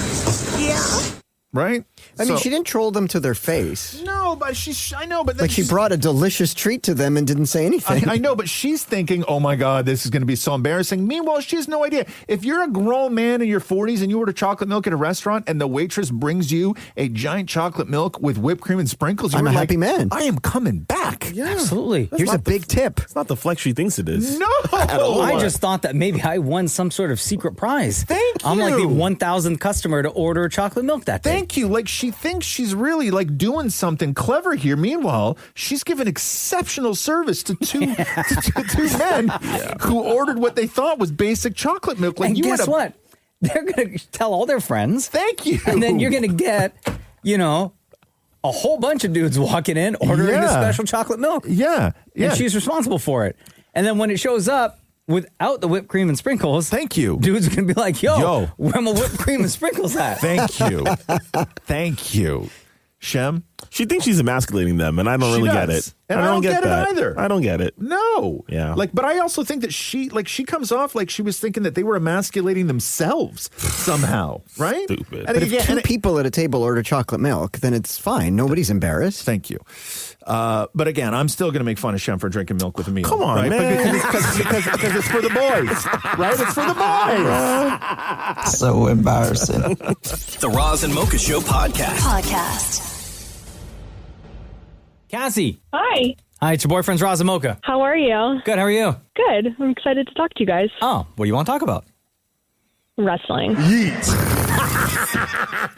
Right? I mean, she didn't troll them to their face. No, but I know, but like she brought a delicious treat to them and didn't say anything. I know, but she's thinking, oh my God, this is going to be so embarrassing. Meanwhile, she has no idea. If you're a grown man in your 40s and you order chocolate milk at a restaurant and the waitress brings you a giant chocolate milk with whipped cream and sprinkles, I'm a like, happy man. I am coming back. Yeah. Absolutely. Here's a big tip. It's not the flex she thinks it is. No. I just thought that maybe I won some sort of secret prize. Thank you. I'm like the 1,000th customer to order chocolate milk that day. Thank you. Like she thinks she's really like doing something clever here. Meanwhile, she's given exceptional service to two men who ordered what they thought was basic chocolate milk. Like, and guess what? They're going to tell all their friends. Thank you. And then you're going to get, a whole bunch of dudes walking in ordering the special chocolate milk. Yeah. And she's responsible for it. And then when it shows up without the whipped cream and sprinkles, thank you. Dudes are going to be like, yo, where my whipped cream and sprinkles at? Thank you. Thank you. Shem? She thinks she's emasculating them, and I don't really get it. And I don't get it that either. I don't get it. No. Yeah. But I also think that she comes off like she was thinking that they were emasculating themselves somehow, right? Stupid. But if two people at a table order chocolate milk, then it's fine. Nobody's embarrassed. Thank you. But again, I'm still going to make fun of Shem for drinking milk with a meal. Come on, right? man. Because it's for the boys, right? It's for the boys. So embarrassing. The Roz and Mocha Show podcast. Cassie. Hi. Hi, it's your boyfriend's Roz and Mocha. How are you? Good, how are you? Good. I'm excited to talk to you guys. Oh, what do you want to talk about? Wrestling.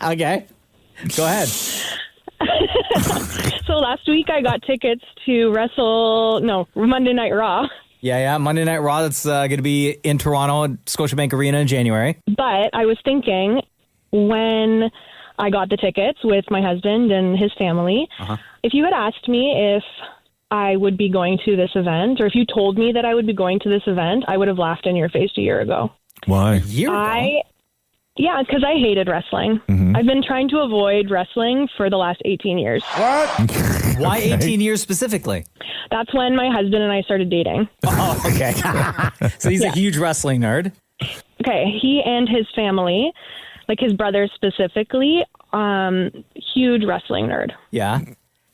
Okay. Go ahead. So last week I got tickets to Monday Night Raw. Yeah. Monday Night Raw, that's going to be in Toronto at Scotiabank Arena in January. But I was thinking when I got the tickets with my husband and his family, if you had asked me if I would be going to this event, or if you told me that I would be going to this event, I would have laughed in your face a year ago. Why? Yeah, because I hated wrestling. I've been trying to avoid wrestling for the last 18 years. What? Why 18 years specifically? That's when my husband and I started dating. Oh, okay. So he's a huge wrestling nerd. Okay, he and his family, like his brother specifically, huge wrestling nerd. Yeah.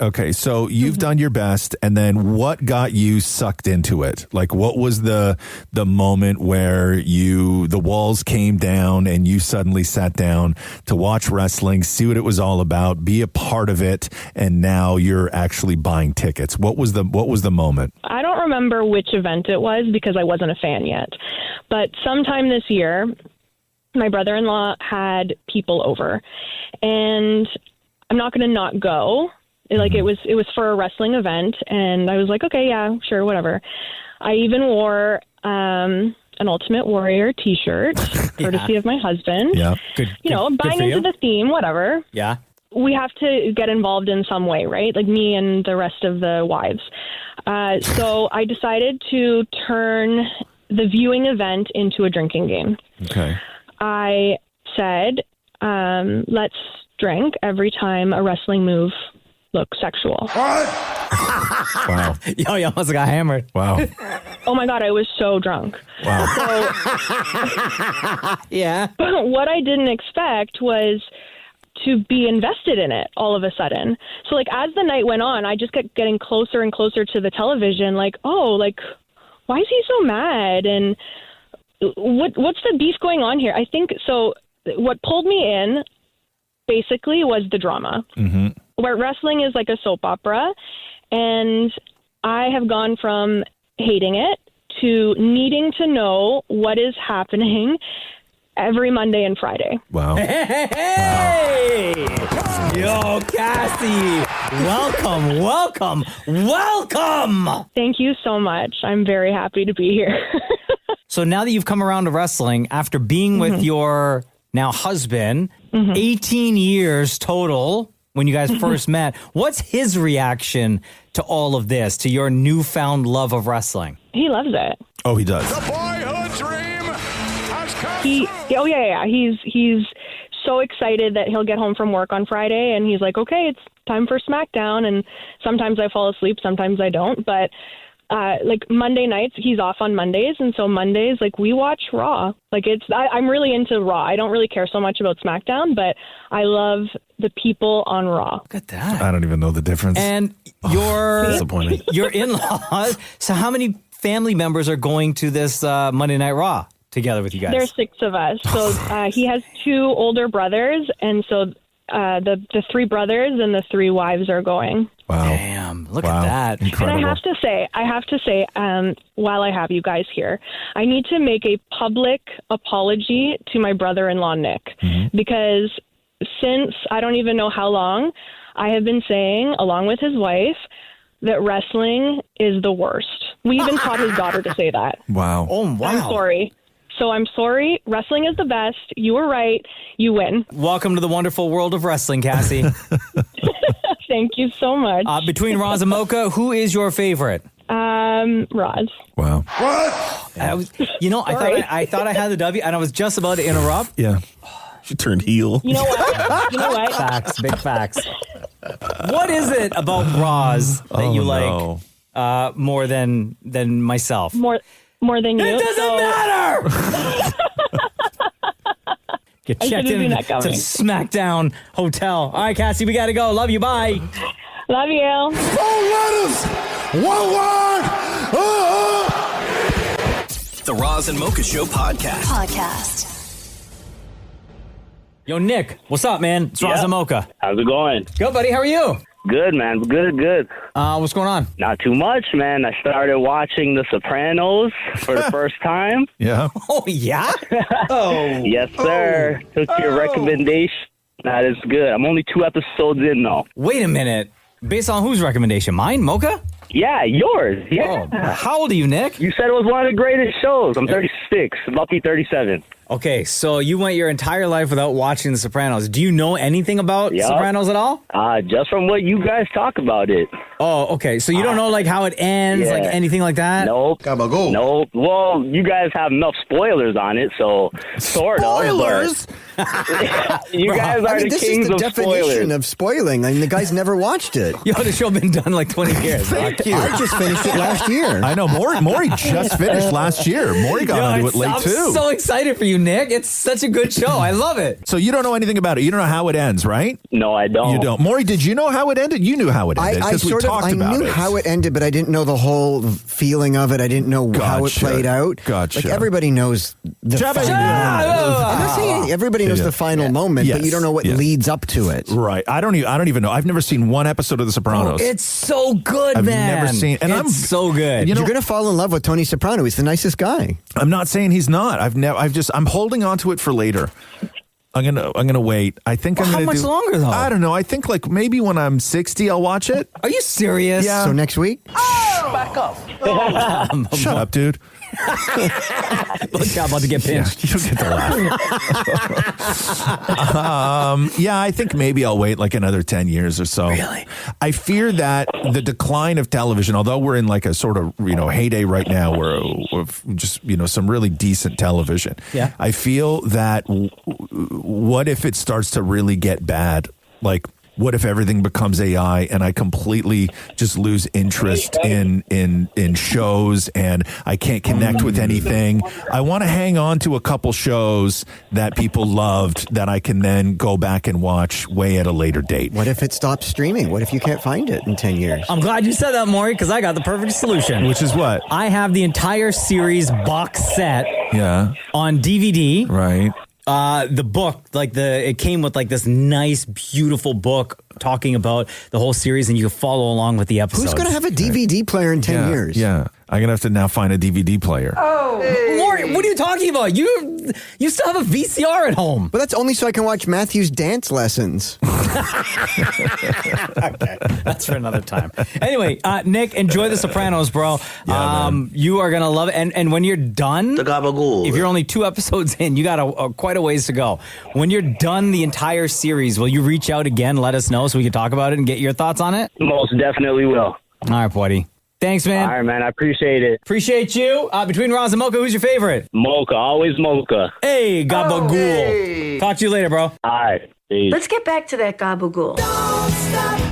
Okay, so you've done your best, and then what got you sucked into it? Like, what was the moment where the walls came down and you suddenly sat down to watch wrestling, see what it was all about, be a part of it, and now you're actually buying tickets? What was the moment? I don't remember which event it was because I wasn't a fan yet, but sometime this year, my brother-in-law had people over, and I'm not going to not go. Like it was for a wrestling event, and I was like, okay, yeah, sure, whatever. I even wore an Ultimate Warrior T-shirt, courtesy of my husband. Yeah, good. Buying into the theme, whatever. Yeah, we have to get involved in some way, right? Like me and the rest of the wives. So I decided to turn the viewing event into a drinking game. Okay. I said, let's drink every time a wrestling move looks sexual. Wow. Yo, you almost got hammered. Wow. Oh my God, I was so drunk. Wow. Yeah. What I didn't expect was to be invested in it all of a sudden. So like as the night went on, I just kept getting closer and closer to the television, like, oh, like, why is he so mad? And what's the beef going on here? I think so. What pulled me in basically was the drama. Where wrestling is like a soap opera, and I have gone from hating it to needing to know what is happening every Monday and Friday. Wow. Hey! Yo, Cassie! Welcome! Thank you so much. I'm very happy to be here. So now that you've come around to wrestling, after being with your now husband, 18 years total when you guys first met, what's his reaction to all of this, to your newfound love of wrestling? He loves it. Oh, he does. He's so excited that he'll get home from work on Friday, and he's like, okay, it's time for SmackDown. And sometimes I fall asleep, sometimes I don't, but like Monday nights, he's off on Mondays, and so Mondays, like, we watch Raw. Like, I'm really into Raw. I don't really care so much about SmackDown, but I love the people on Raw. Look at that. I don't even know the difference. And your disappointing. Your in-laws. So how many family members are going to this Monday Night Raw together with you guys? There's 6 of us. So he has 2 older brothers, and so the 3 brothers and the 3 wives are going. Wow. Damn, look at that. Incredible. And I have to say, while I have you guys here, I need to make a public apology to my brother-in-law, Nick, because since I don't even know how long, I have been saying, along with his wife, that wrestling is the worst. We even taught his daughter to say that. Wow. Oh, wow. I'm sorry. So I'm sorry. Wrestling is the best. You were right. You win. Welcome to the wonderful world of wrestling, Cassie. Thank you so much. Between Roz and Mocha, who is your favorite? Roz. Wow. What? I thought I had the W, and I was just about to interrupt. Yeah. She turned heel. You know what? Facts, big facts. What is it about Roz that you like more than myself? More than you. It doesn't matter. Get I checked should've seen in that to coming. SmackDown Hotel. All right, Cassie, we got to go. Love you. Bye. Love you. 4 letters. 1 word. The Roz and Mocha Show podcast. Yo, Nick, what's up, man? It's Roz and Mocha. How's it going? Good, buddy. How are you? Good, man. Good. What's going on? Not too much, man. I started watching The Sopranos for the first time. Yeah. Oh, yeah? Yes, sir. Took your recommendation. That is good. I'm only 2 episodes in, though. Wait a minute. Based on whose recommendation? Mine, Mocha? Yeah, yours. Yeah. How old are you, Nick? You said it was one of the greatest shows. I'm 36. About to be 37. Okay, so you went your entire life without watching The Sopranos. Do you know anything about Yup. Sopranos at all? Just from what you guys talk about it. Oh, okay. So you don't know like how it ends, like anything like that? Nope. Nope. Well, you guys have enough spoilers on it, so sort Spoilers? of. You guys are the this kings is the of definition spoilers. of spoiling. I mean, the guy's never watched it. Yo, the show been done like 20 years. Thank you. I just finished it last year. I know. Maurie just finished last year. Maurie got into it late, I'm too. so excited for you, Nick. It's such a good show. I love it. So you don't know anything about it. You don't know how it ends, right? No, I don't. You don't. Maurie, did you know how it ended? You knew how it ended I because we sort of talked about knew it. how it ended, but I didn't know the whole feeling of it. I didn't know how it Gotcha. played out. Gotcha. Like everybody knows the Jabba- final moment. I'm not saying everybody knows the final moment, but you don't know what leads up to it. Right. I don't even know. I've never seen one episode of The Sopranos. It's so good, I've man. never seen, and I'm so good. You know, You're going to fall in love with Tony Soprano. He's the nicest guy. I'm not saying he's not. I'm holding on to it for later. I'm gonna wait. I think I'm How gonna much do. longer, though? I don't know. I think like maybe when I'm 60, I'll watch it. Are you serious? Yeah. So next week? Back up. Shut up, dude. Look, I'm about to get pinched. You don't get to laugh. Yeah, I think maybe I'll wait like another 10 years or so. Really? I fear that the decline of television, although we're in like a sort of, heyday right now where just, some really decent television. Yeah. I feel that what if it starts to really get bad? Like, what if everything becomes AI and I completely just lose interest in shows and I can't connect with anything? I want to hang on to a couple shows that people loved that I can then go back and watch way at a later date. What if it stops streaming? What if you can't find it in 10 years? I'm glad you said that, Maurie, because I got the perfect solution. Which is what? I have the entire series box set on DVD. Right. The book, it came with like this nice, beautiful book talking about the whole series, and you can follow along with the episodes. Who's going to have a DVD player in 10 years? Yeah. I'm going to have to now find a DVD player. Oh, Maurie, what are you talking about? You still have a VCR at home. But that's only so I can watch Matthew's dance lessons. Okay, that's for another time. Anyway, Nick, enjoy The Sopranos, bro. You are going to love it. And when you're done, if you're only 2 episodes in, you got quite a ways to go. When you're done the entire series, will you reach out again, let us know so we can talk about it and get your thoughts on it? Most definitely will. All right, buddy. Thanks, man. All right, man. I appreciate it. Appreciate you. Between Roz and Mocha, who's your favorite? Mocha. Always Mocha. Hey, gabagool. Talk to you later, bro. All right. Peace. Let's get back to that gabagool.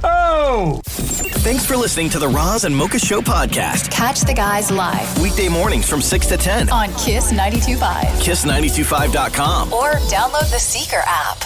Oh! Thanks for listening to the Roz and Mocha Show podcast. Catch the guys live Weekday mornings from 6 to 10 on Kiss 92.5. Kiss925.com. Or download the Seeker app.